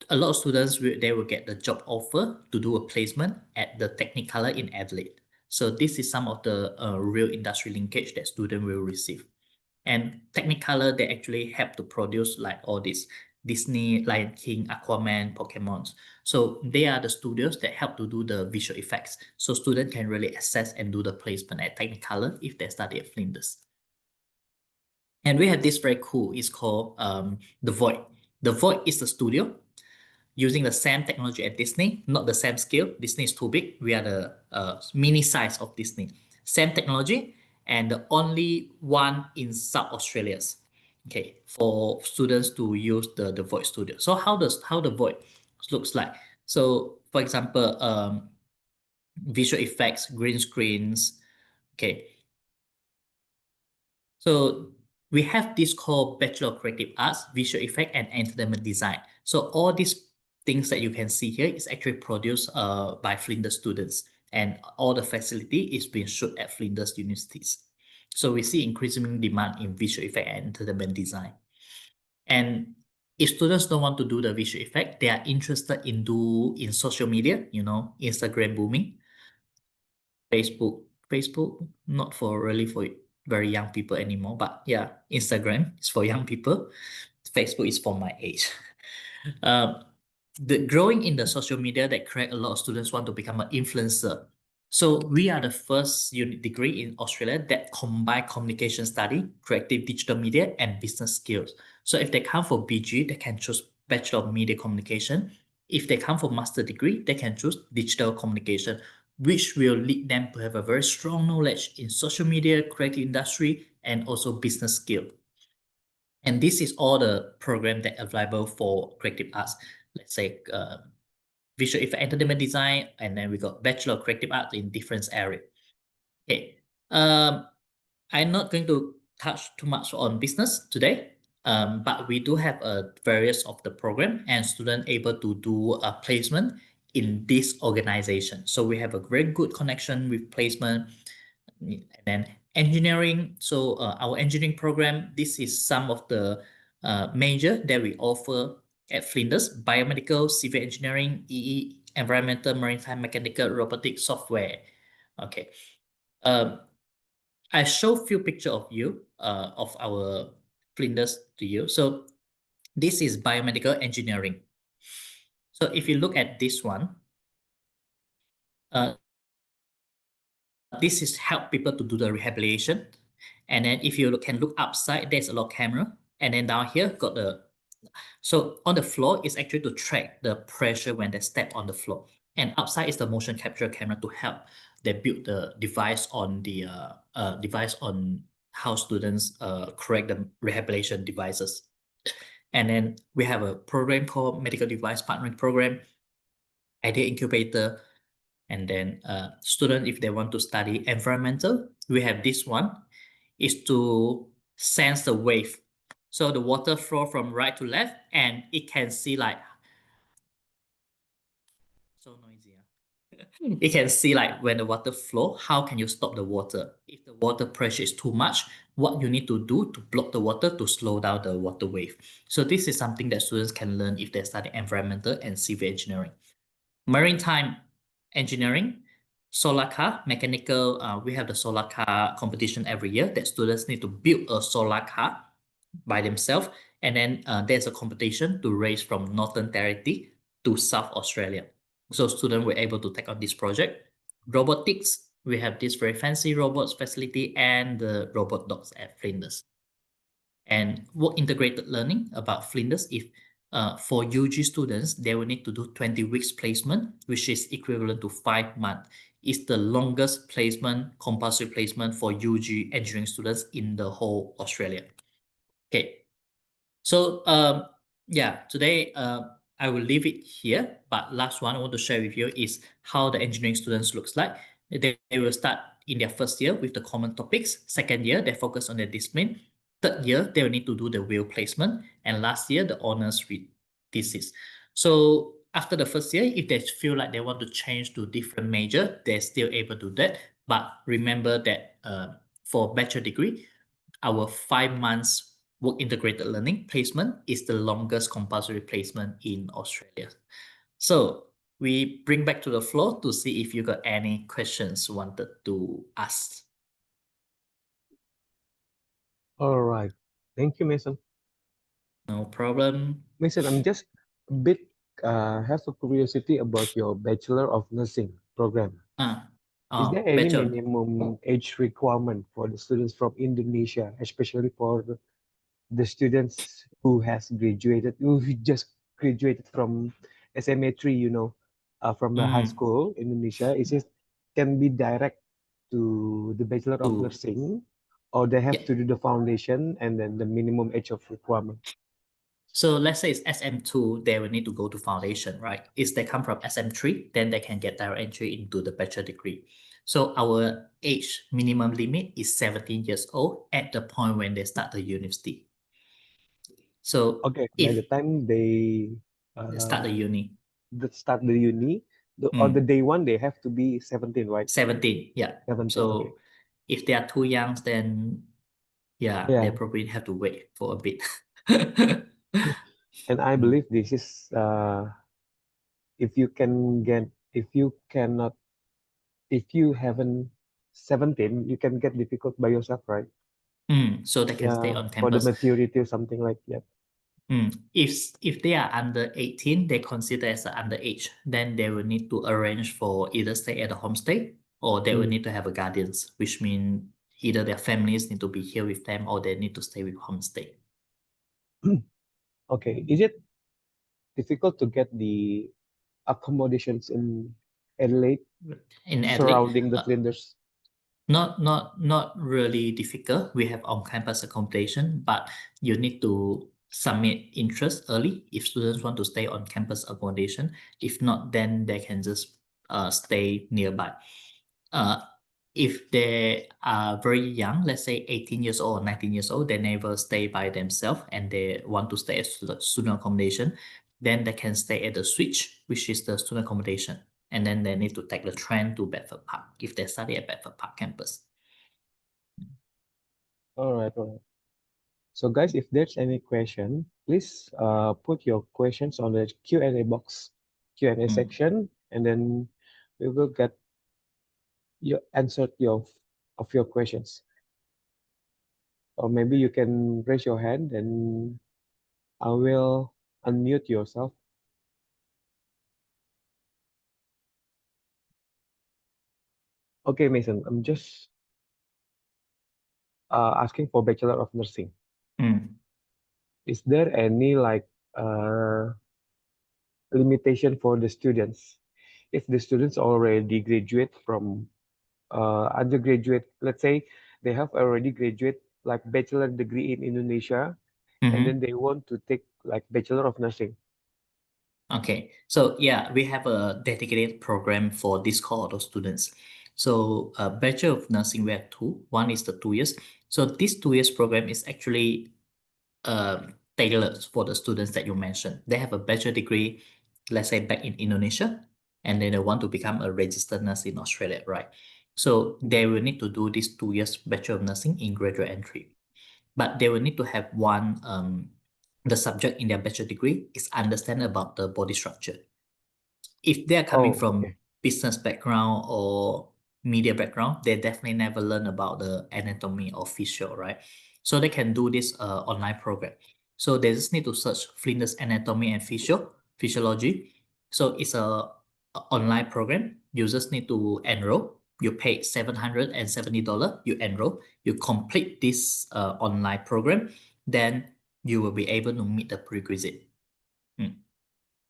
a lot of students, they will get the job offer to do a placement at the Technicolor in Adelaide. So this is some of the real industry linkage that student will receive. And Technicolor, they actually help to produce like all this Disney, Lion King, Aquaman, Pokemons. So they are the studios that help to do the visual effects. So students can really access and do the placement at Technicolor if they study at Flinders. And we have this very cool, it's called The Void. The Void is the studio using the same technology at Disney, not the same scale. Disney is too big. We are the mini size of Disney. Same technology, and the only one in South Australia. Okay, for students to use the Void Studio. So how the Void looks like? So for example, visual effects, green screens. Okay, so we have this called Bachelor of Creative Arts, Visual Effect and Entertainment Design. So all these things that you can see here is actually produced by Flinders students, and all the facility is being shot at Flinders universities. So we see increasing demand in visual effect and entertainment design. And if students don't want to do the visual effect, they are interested in social media, Instagram booming, Facebook, not for really for very young people anymore, but yeah, Instagram is for young people. Facebook is for my age. The growing in the social media that create a lot of students want to become an influencer. So we are the first unit degree in Australia that combine communication study, creative digital media, and business skills. So if they come for BG, they can choose Bachelor of Media Communication. If they come for master degree, they can choose digital communication, which will lead them to have a very strong knowledge in social media, creative industry, and also business skill. And this is all the program that available for creative arts. Let's say visual effect entertainment design, and then we got Bachelor of Creative Arts in different area. Okay, I'm not going to touch too much on business today, but we do have various of the program and student able to do a placement in this organization. So we have a very good connection with placement. And then engineering. So our engineering program, this is some of the major that we offer at Flinders: biomedical, civil engineering, EE, environmental, maritime, mechanical, robotics, software. Okay. I show few picture of you of our Flinders to you. So this is biomedical engineering. So if you look at this one, this is help people to do the rehabilitation. And then if you can look upside, there's a lot of camera. And then down here got so on the floor is actually to track the pressure when they step on the floor. And outside is the motion capture camera to help they build the device on the device on how students correct the rehabilitation devices. And then we have a program called Medical Device Partnering Program, Idea Incubator. And then student, if they want to study environmental, we have this one, is to sense the wave. So the water flow from right to left, and it can see like, so noisy. It can see like when the water flow, how can you stop the water? If the water pressure is too much, what you need to do to block the water to slow down the water wave. So this is something that students can learn if they study environmental and civil engineering. Maritime engineering, solar car, mechanical, we have the solar car competition every year that students need to build a solar car by themselves. And then there's a competition to race from Northern Territory to South Australia. So students were able to take on this project. Robotics, we have this very fancy robots facility and the robot dogs at Flinders. And work integrated learning about Flinders, if for UG students, they will need to do 20 weeks placement, which is equivalent to 5 months. It's the longest placement, compulsory placement for UG engineering students in the whole Australia. Okay, so Yeah, today I will leave it here. But last one I want to share with you is how the engineering students looks like. They will start in their first year with the common topics. Second year, they focus on their discipline. Third year, they will need to do the wheel placement. And last year, the honors with thesis. So after the first year, if they feel like they want to change to different major, they're still able to do that. But remember that for bachelor degree, our 5 months work integrated learning placement is the longest compulsory placement in Australia. So we bring back to the floor to see if you got any questions wanted to ask. All right. Thank you, Mason. No problem. Mason, I'm just a bit have a curiosity about your Bachelor of Nursing program. Ah, Is there oh, any better. minimum age requirement for the students from Indonesia, especially for the students who just graduated from SMA 3, from the high Mm, school in Indonesia? Is it can be direct to the Bachelor of to Nursing, or they yeah. have to do the foundation and then the minimum age of requirement? So let's say it's SM2, they will need to go to foundation, right? If they come from SM3, then they can get direct entry into the bachelor degree. So our age minimum limit is 17 years old at the point when they start the university. So Okay, by the if time they they start the uh, uni, start the uni, on the mm, day one, they have to be 17, right? 17, yeah. 17, okay. So if they are too young, then yeah, they Yeah, probably have to wait for a bit. and I Mm. believe this is if you can get if you cannot if you haven't 17, you can get difficult by yourself, right? So they can stay Yeah, on for the campus. maturity or something like that. If they are under 18, they consider as an underage. Then they will need to arrange for either stay at a homestay or they will Mm. need to have a guardians, which means either their families need to be here with them or they need to stay with homestay. Okay, is it difficult to get the accommodations in Adelaide In Adelaide, surrounding the Flinders? not really difficult. We have on-campus accommodation, but you need to submit interest early if students want to stay on campus accommodation. If not, then they can just stay nearby. Uh, if they are very young, let's say 18 years old or 19 years old, they never stay by themselves and they want to stay at student accommodation, then they can stay at the switch, which is the student accommodation. And then they need to take the train to Bedford Park if they study at Bedford Park campus. All right, all right. So guys, if there's any question, please put your questions on the Q&A box, Q&A Mm. section, and then we will get your answered your questions. Or maybe you can raise your hand and I will unmute yourself. Okay, Mason, I'm just asking for Bachelor of Nursing. Mm. Is there any like uh, limitation for the students? If the students already graduate from undergraduate, let's say they have already graduate like bachelor degree in Indonesia, and then Mm-hmm. they want to take like Bachelor of Nursing. Okay, so yeah, we have a dedicated program for this cohort of students. So, Bachelor of Nursing, we have two. One is the 2 years. So, this 2 years program is actually tailored for the students that you mentioned. They have a bachelor degree, let's say back in Indonesia, and then they want to become a registered nurse in Australia, right? So, they will need to do this 2 years Bachelor of Nursing in graduate entry. But they will need to have one the subject in their bachelor degree is understand about the body structure. If they are coming Oh, from okay. business background or media background, they definitely never learn about the anatomy or physio, right? So they can do this online program. So they just need to search Flinders Anatomy and Physiology. So it's a online program. You just need to enroll. You pay $770. You enroll. You complete this online program. Then you will be able to meet the prerequisite. Mm.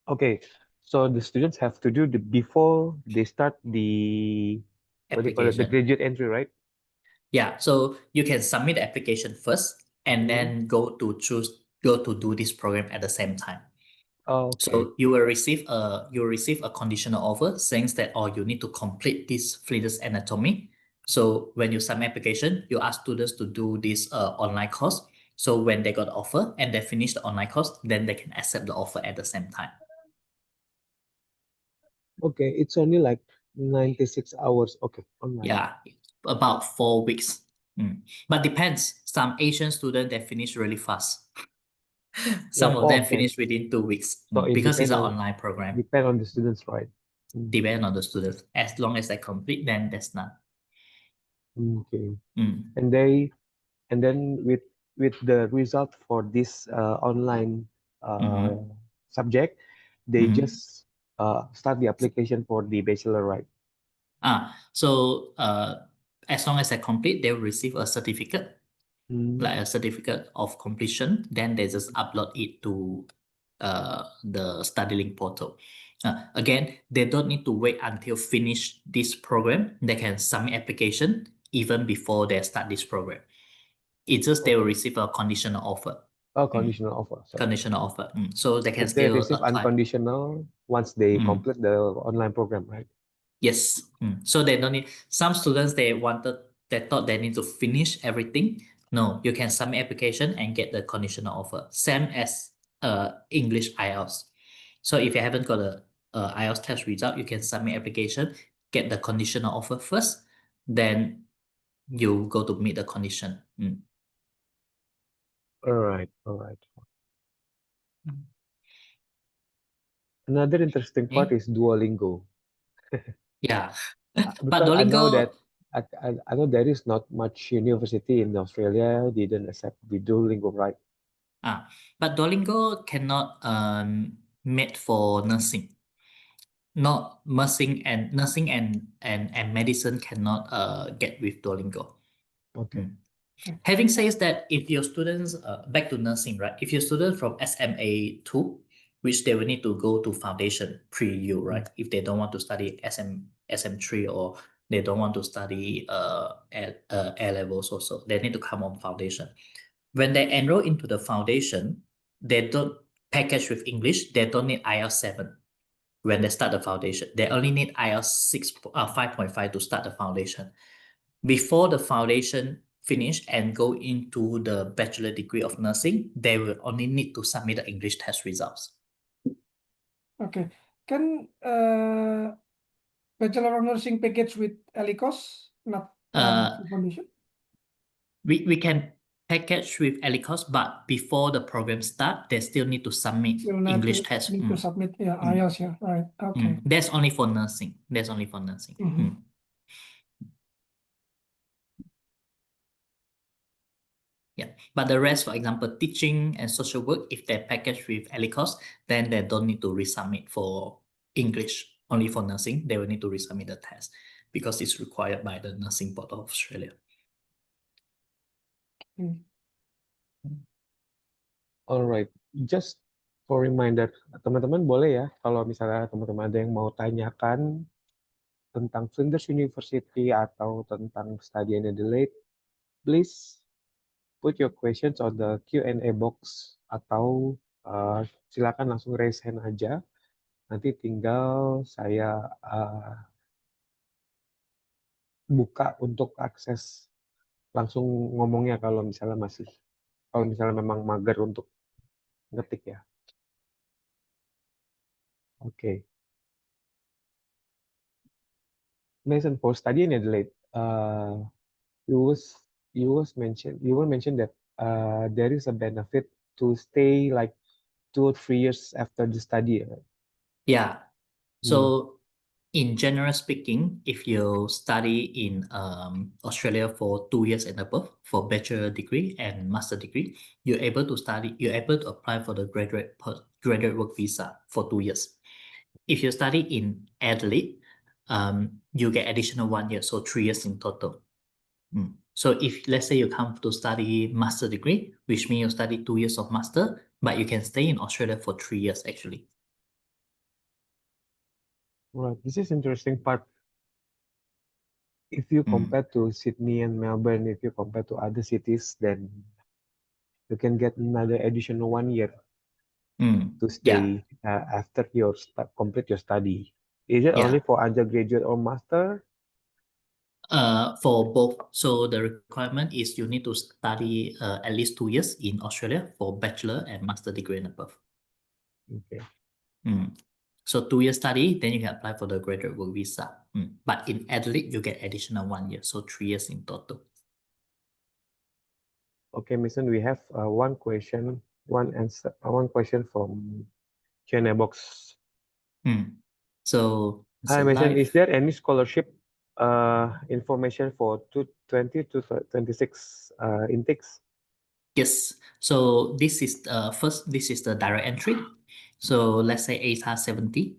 Okay. So the students have to do the before they start the what do you call it? The Application. graduate entry, right? Yeah, so you can submit the application first and Mm-hmm. then go to choose. go to do this program at the same time. Oh, okay. So you will receive a conditional offer saying that you need to complete this Flinders anatomy. So when you submit application, you ask students to do this online course. So when they got the offer and they finish the online course, then they can accept the offer at the same time. Okay, it's only like 96 hours. Okay, online. Yeah, about 4 weeks. But depends. Some Asian students they finish really fast. Some Yeah, of them okay. finish within 2 weeks So it because it's depends an on online program. depend on the students, right? Depend on the students. As long as they complete, then that's none. Okay. And then with the result for this online subject, they just start the application for the bachelor, right? So as long as they complete, they will receive a certificate, Mm. like a certificate of completion. Then they just upload it to the StudyLink portal. Again, they don't need to wait until finish this program. They can submit application even before they start this program. It's just they will Okay. receive a conditional offer. Oh, conditional offer. Sorry. Conditional offer. So they can But they still receive apply. unconditional once they complete the online program, right? Yes. So they don't need some students they thought they need to finish everything. No, you can submit application and get the conditional offer. Same as English IELTS. So if you haven't got a IELTS test result, you can submit application, get the conditional offer first, then you go to meet the condition. All right. Another interesting part Okay. is Duolingo. Yeah. But Because I know Duolingo, that I know there is not much university in Australia didn't accept the Duolingo, right? but Duolingo cannot made for nursing. Not nursing and medicine cannot get with Duolingo. Okay. Having says that, if your students back to nursing, right? If your students from SMA2, which they will need to go to foundation pre-U, right? If they don't want to study SM3 or they don't want to study A levels also, they need to come on foundation. When they enroll into the foundation, they don't package with English, they don't need IELTS 7 when they start the foundation. They only need IELTS 5.5 to start the foundation. Before the foundation finish and go into the bachelor degree of nursing, they will only need to submit the English test results. Okay. Can Bachelor of Nursing package with ELICOS, not foundation? We can package with ELICOS, but before the program start, they still need to submit English test. Need to submit, IELTS, right? Okay. That's only for nursing. Yeah, but the rest, for example, teaching and social work, if they're packaged with ELICOS, then they don't need to resubmit for English. Only for nursing, they will need to resubmit the test because it's required by the Nursing Board of Australia. Alright, just for reminder, teman-teman boleh ya kalau misalnya teman-teman ada yang mau tanyakan tentang Flinders University atau tentang study in Adelaide, please put your questions on the Q&A box atau silakan langsung raise hand aja. Nanti tinggal saya buka untuk akses langsung ngomongnya kalau misalnya memang mager untuk ngetik ya. Okay. Mason, for study in Adelaide, you will mention that there is a benefit to stay like 2 or 3 years after the study. Right? Yeah. So in general speaking, if you study in Australia for 2 years and above for bachelor degree and master degree, you're able to apply for the graduate work visa for 2 years. If you study in Adelaide, you get additional 1 year, so 3 years in total. So if let's say you come to study master degree, which means you study 2 years of master, but you can stay in Australia for 3 years actually. Right, this is interesting part. If you compare to Sydney and Melbourne, if you compare to other cities, then you can get another additional 1 year to Yeah. stay after your complete your study. Is it only Yeah. for undergraduate or master? For both. So the requirement is you need to study at least 2 years in Australia for bachelor and master degree and above. Okay. So 2 years study, then you can apply for the graduate work visa. But in Adelaide, you get additional 1 year, so 3 years in total. Okay, Mason, we have one question, one question from Q&A box. So it's Hi, Mason, is live. there any scholarship information for 2020 to 26 intakes? Yes. So this is first, this is the direct entry. So let's say ATA 70,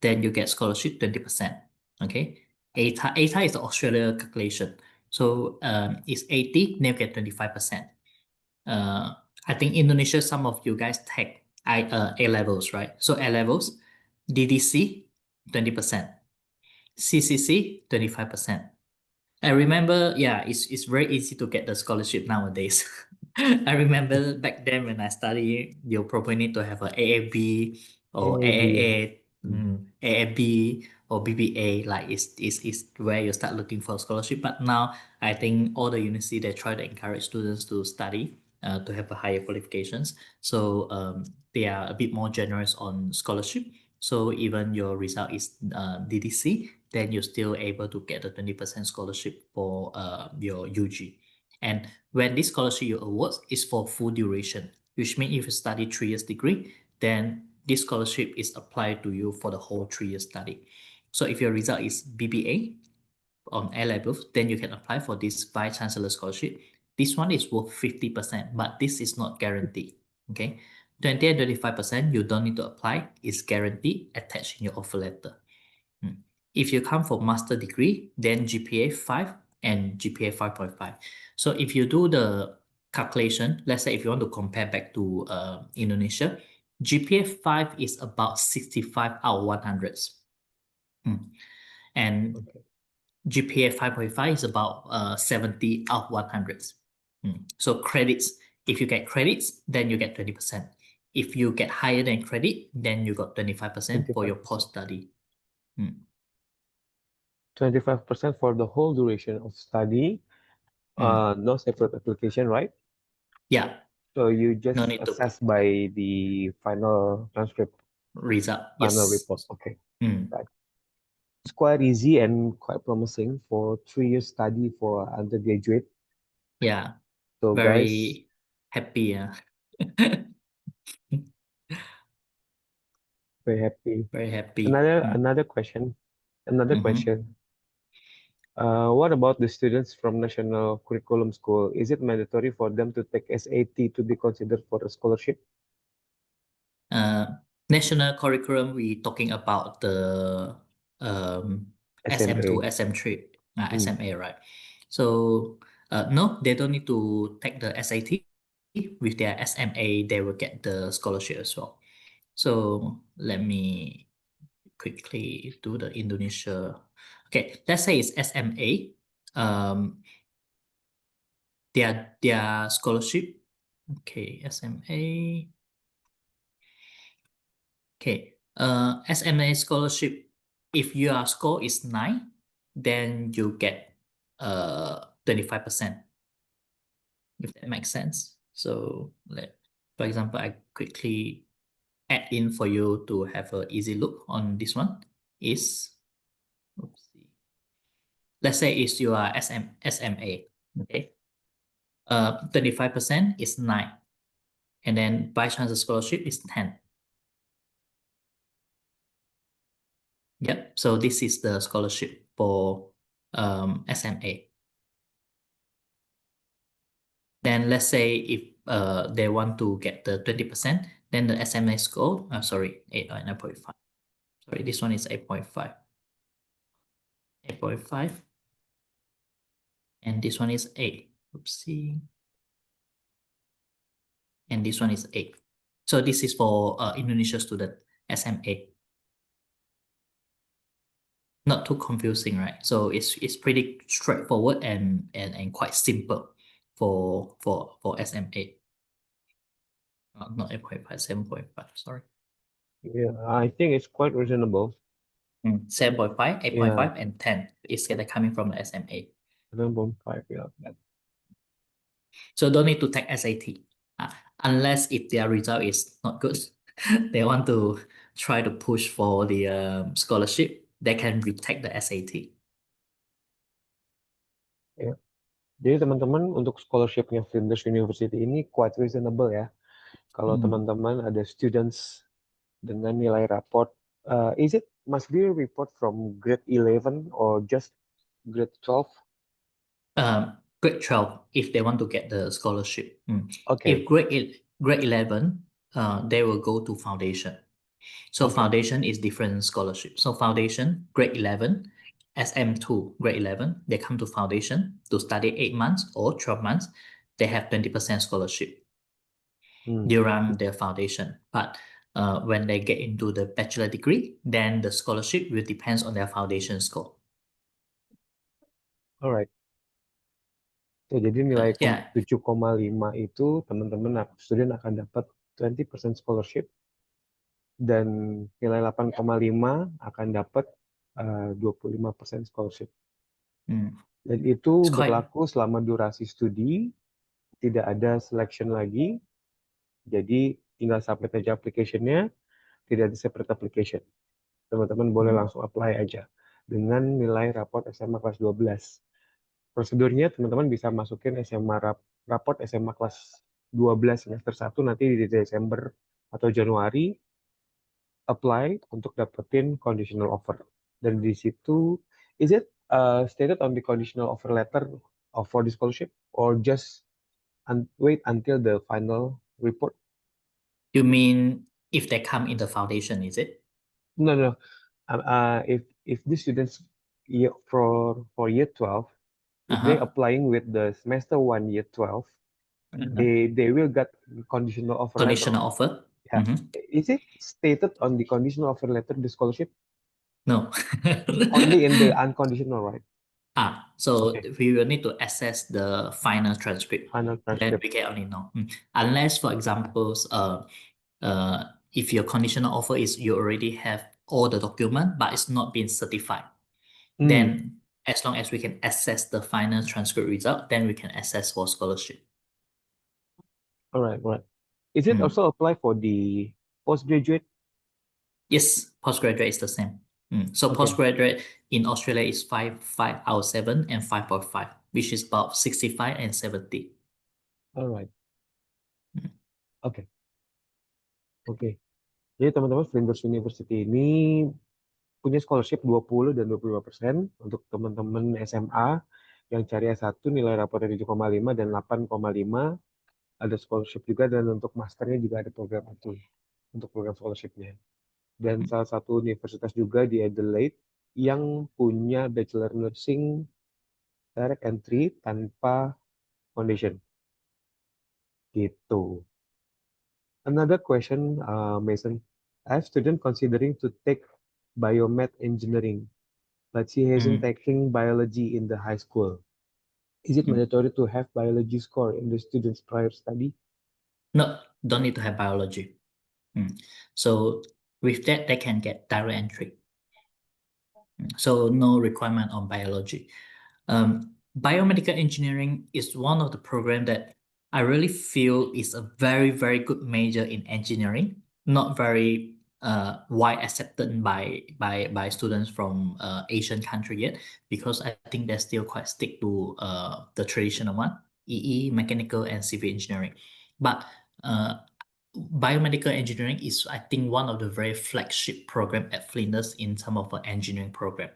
then you get scholarship 20%. Okay. ATA is the Australia calculation. So it's 80, then you get 25%. I think Indonesia, some of you guys take A levels, right? So A levels, DDC, 20%, CCC, 25%. I remember, yeah, it's very easy to get the scholarship nowadays. I remember back then when I studied, you probably need to have a AAB or AAB. AAB or BBA. Like it's where you start looking for a scholarship. But now I think all the university they try to encourage students to study, to have a higher qualifications. So they are a bit more generous on scholarship. So even your result is DDC, then you're still able to get a 20% scholarship for your UG. And when this scholarship you award is for full duration, which means if you study 3 years degree, then this scholarship is applied to you for the whole 3 years study. So if your result is BBA on A levels, then you can apply for this Vice Chancellor scholarship. This one is worth 50%, but this is not guaranteed. Okay, 20 and 25% you don't need to apply. It's guaranteed attached in your offer letter. If you come for master degree, then GPA 5 and GPA 5.5. So if you do the calculation, let's say if you want to compare back to Indonesia, GPA 5 is about 65 out of 100s. And Okay. GPA 5.5 is about 70 out of 100s. So credits, if you get credits, then you get 20%. If you get higher than credit, then you got 25% for your 25%. post-study. 25% for the whole duration of study. No separate application, right? Yeah. So you No just need to assess by the final transcript, result. final Yes. report. Okay. Mm. Right. It's quite easy and quite promising for 3 years study for undergraduate. Yeah. So guys, Very happy. very happy. Very happy. Another question. What about the students from National Curriculum School? Is it mandatory for them to take SAT to be considered for a scholarship? National curriculum, we talking about the SM2, SMA. SM3, SMA, right? So no, they don't need to take the SAT. With their SMA, they will get the scholarship as well. So let me quickly do the Indonesia. Okay, let's say it's SMA. Their scholarship. Okay, SMA. Okay, SMA scholarship. If your score is 9, then you get 25%. If that makes sense. So for example, I quickly add in for you to have an easy look on this one. Let's say it's your SMA. Okay. 25% is 9. And then by chance the scholarship is 10. Yep. So this is the scholarship for SMA. Then let's say if they want to get the 20%, then the SMA score, 9.5. Sorry, this one is 8.5. 8.5. And this one is 8. Oopsie. And this one is 8. So this is for Indonesia student, SMA. Not too confusing, right? So it's pretty straightforward and quite simple for SMA. Not 8.5, 7.5, sorry. Yeah, I think it's quite reasonable. 7.5, 8.5, Yeah, and 10 is coming from the SMA. 7.5. Yeah, So don't need to take SAT. Unless if their result is not good, they want to try to push for the scholarship, they can retake the SAT. yeah. Jadi teman-teman untuk scholarshipnya Flinders University ini quite reasonable ya. Kalau teman-teman ada students dengan nilai raport, is it must be a report from grade 11 or just grade 12? Grade 12 if they want to get the scholarship. Okay, If grade 11, they will go to foundation. So okay. foundation is different scholarship. So foundation, grade 11, SM2, grade 11, they come to foundation to study 8 months or 12 months. They have 20% scholarship during their foundation. But when they get into the bachelor degree, then the scholarship will depends on their foundation score. Alright. So, jadi nilai Yeah. 7,5 itu teman-teman student akan dapat 20% scholarship dan nilai 8,5 akan dapat 25% scholarship. Dan itu It's quite berlaku selama durasi studi, tidak ada selection lagi. Jadi tinggal submit aja application-nya, tidak ada separate application. Teman-teman boleh langsung apply aja dengan nilai raport SMA kelas 12. Prosedurnya teman-teman bisa masukin raport SMA kelas 12 semester 1 nanti di Desember atau Januari, apply untuk dapetin conditional offer. Dan di situ, is it stated on the conditional offer letter for the scholarship or just wait until the final report? You mean if they come in the foundation, is it? No. If the students for year 12, if they applying with the semester 1 year 12, they will get conditional offer Conditional letter. offer? Yeah. Is it stated on the conditional offer letter the scholarship? No. Only in the unconditional, right? So Okay. we will need to access the final transcript. Final Then transcript. we can only know. Unless, for example, if your conditional offer is you already have all the document, but it's not been certified, then as long as we can access the final transcript result, then we can access for scholarship. All right. Is it also apply for the postgraduate? Yes, postgraduate is the same. So Okay. postgraduate in Australia is 5 out of 7 and 5.5, which is about 65 and 70. All right. Oke. Jadi teman-teman Flinders University ini punya scholarship 20 dan 25% untuk teman-teman SMA yang cari S1 nilai raportnya 7,5 dan 8,5 ada scholarship juga, dan untuk masternya juga ada program itu untuk program scholarshipnya. Dan salah satu universitas juga di Adelaide yang punya bachelor nursing direct entry tanpa foundation. Gitu. Another question, Mason. I have student considering to take biomed engineering, but she hasn't taken biology in the high school. Is it mandatory to have biology score in the student's prior study? No, don't need to have biology. So with that, they can get direct entry. So no requirement on biology. Biomedical engineering is one of the programs that I really feel is a very, very good major in engineering, not very wide accepted by students from Asian country yet, because I think they still quite stick to the traditional one, EE, mechanical and civil engineering. But biomedical engineering is, I think, one of the very flagship program at Flinders in terms of an engineering program.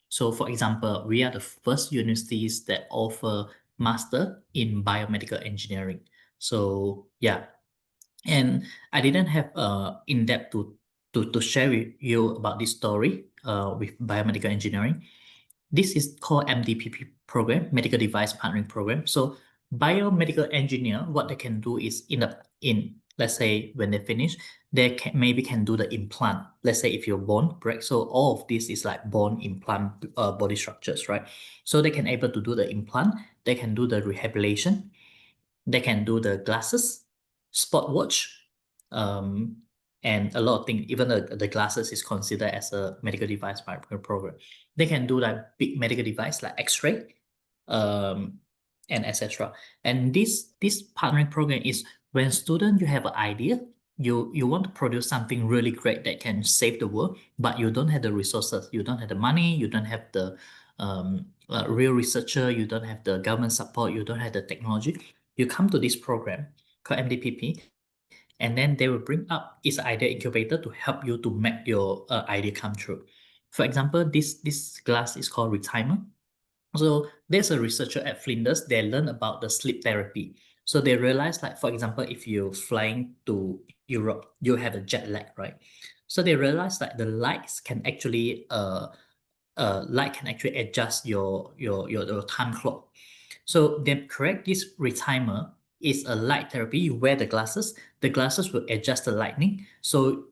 So for example, we are the first universities that offer master in biomedical engineering. So yeah, and I didn't have in depth to share with you about this story with biomedical engineering. This is called MDPP program, medical device partnering program. So biomedical engineer, what they can do is in let's say when they finish, they can do the implant. Let's say if your bone breaks, so all of this is like bone implant body structures, right? So they can able to do the implant, they can do the rehabilitation, they can do the glasses, sport watch, And a lot of things, even the glasses is considered as a medical device partner program. They can do like big medical device like X-ray, and etc. And this partnering program is when student you have an idea, you want to produce something really great that can save the world, but you don't have the resources, you don't have the money, you don't have the real researcher, you don't have the government support, you don't have the technology. You come to this program called MDPP, and then they will bring up its idea incubator to help you to make your idea come true. For example, this class is called Retimer. So there's a researcher at Flinders, they learn about the sleep therapy. So they realize, like, for example, if you're flying to Europe, you have a jet lag, right? So they realize that the lights can actually adjust your time clock. So they correct this retimer is a light therapy. You wear the glasses will adjust the lightning. So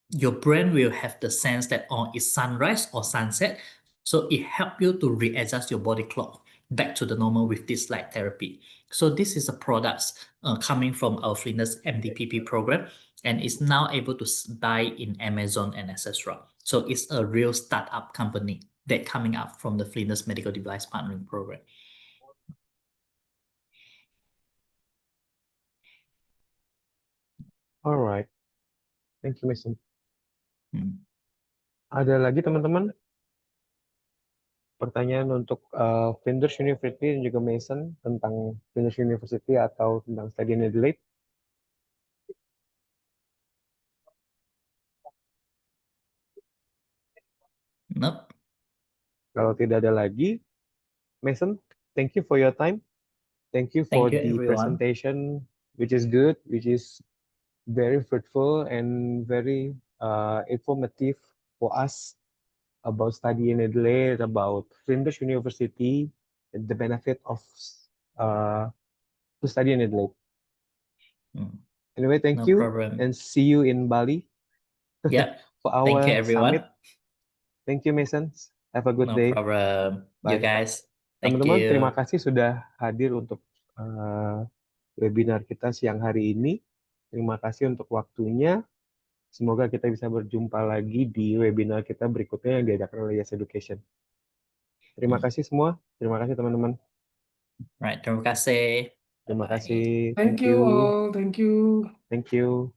your brain will have the sense that it's sunrise or sunset. So it helps you to readjust your body clock back to the normal with this light therapy. So this is a product coming from our Flinders MDPP program, and it's now able to buy in Amazon and etc. So it's a real startup company that coming up from the Flinders Medical Device Partnering Program. Alright, thank you Mason. Hmm. Ada lagi teman-teman pertanyaan untuk Flinders University dan juga Mason tentang Flinders University atau tentang study in Adelaide? Nope. Kalau tidak ada lagi, Mason, thank you for your time. Thank you for Thank you, the everyone. presentation, which is good, which is very fruitful and very informative for us about study in Adelaide, about Flinders University, and the benefit of to study in Adelaide. Anyway, thank No you, problem. and see you in Bali Yeah. for Thank you, our everyone. summit. Thank you, Mason. Have a good No day. problem. Bye. You guys. Thank Teman-teman, terima you. kasih sudah hadir untuk webinar kita siang hari ini. Terima kasih untuk waktunya. Semoga kita bisa berjumpa lagi di webinar kita berikutnya yang diadakan oleh Yes Education. Terima kasih semua. Terima kasih teman-teman. Right. Terima kasih. Terima Bye. kasih. Thank you all. Thank you. Thank you.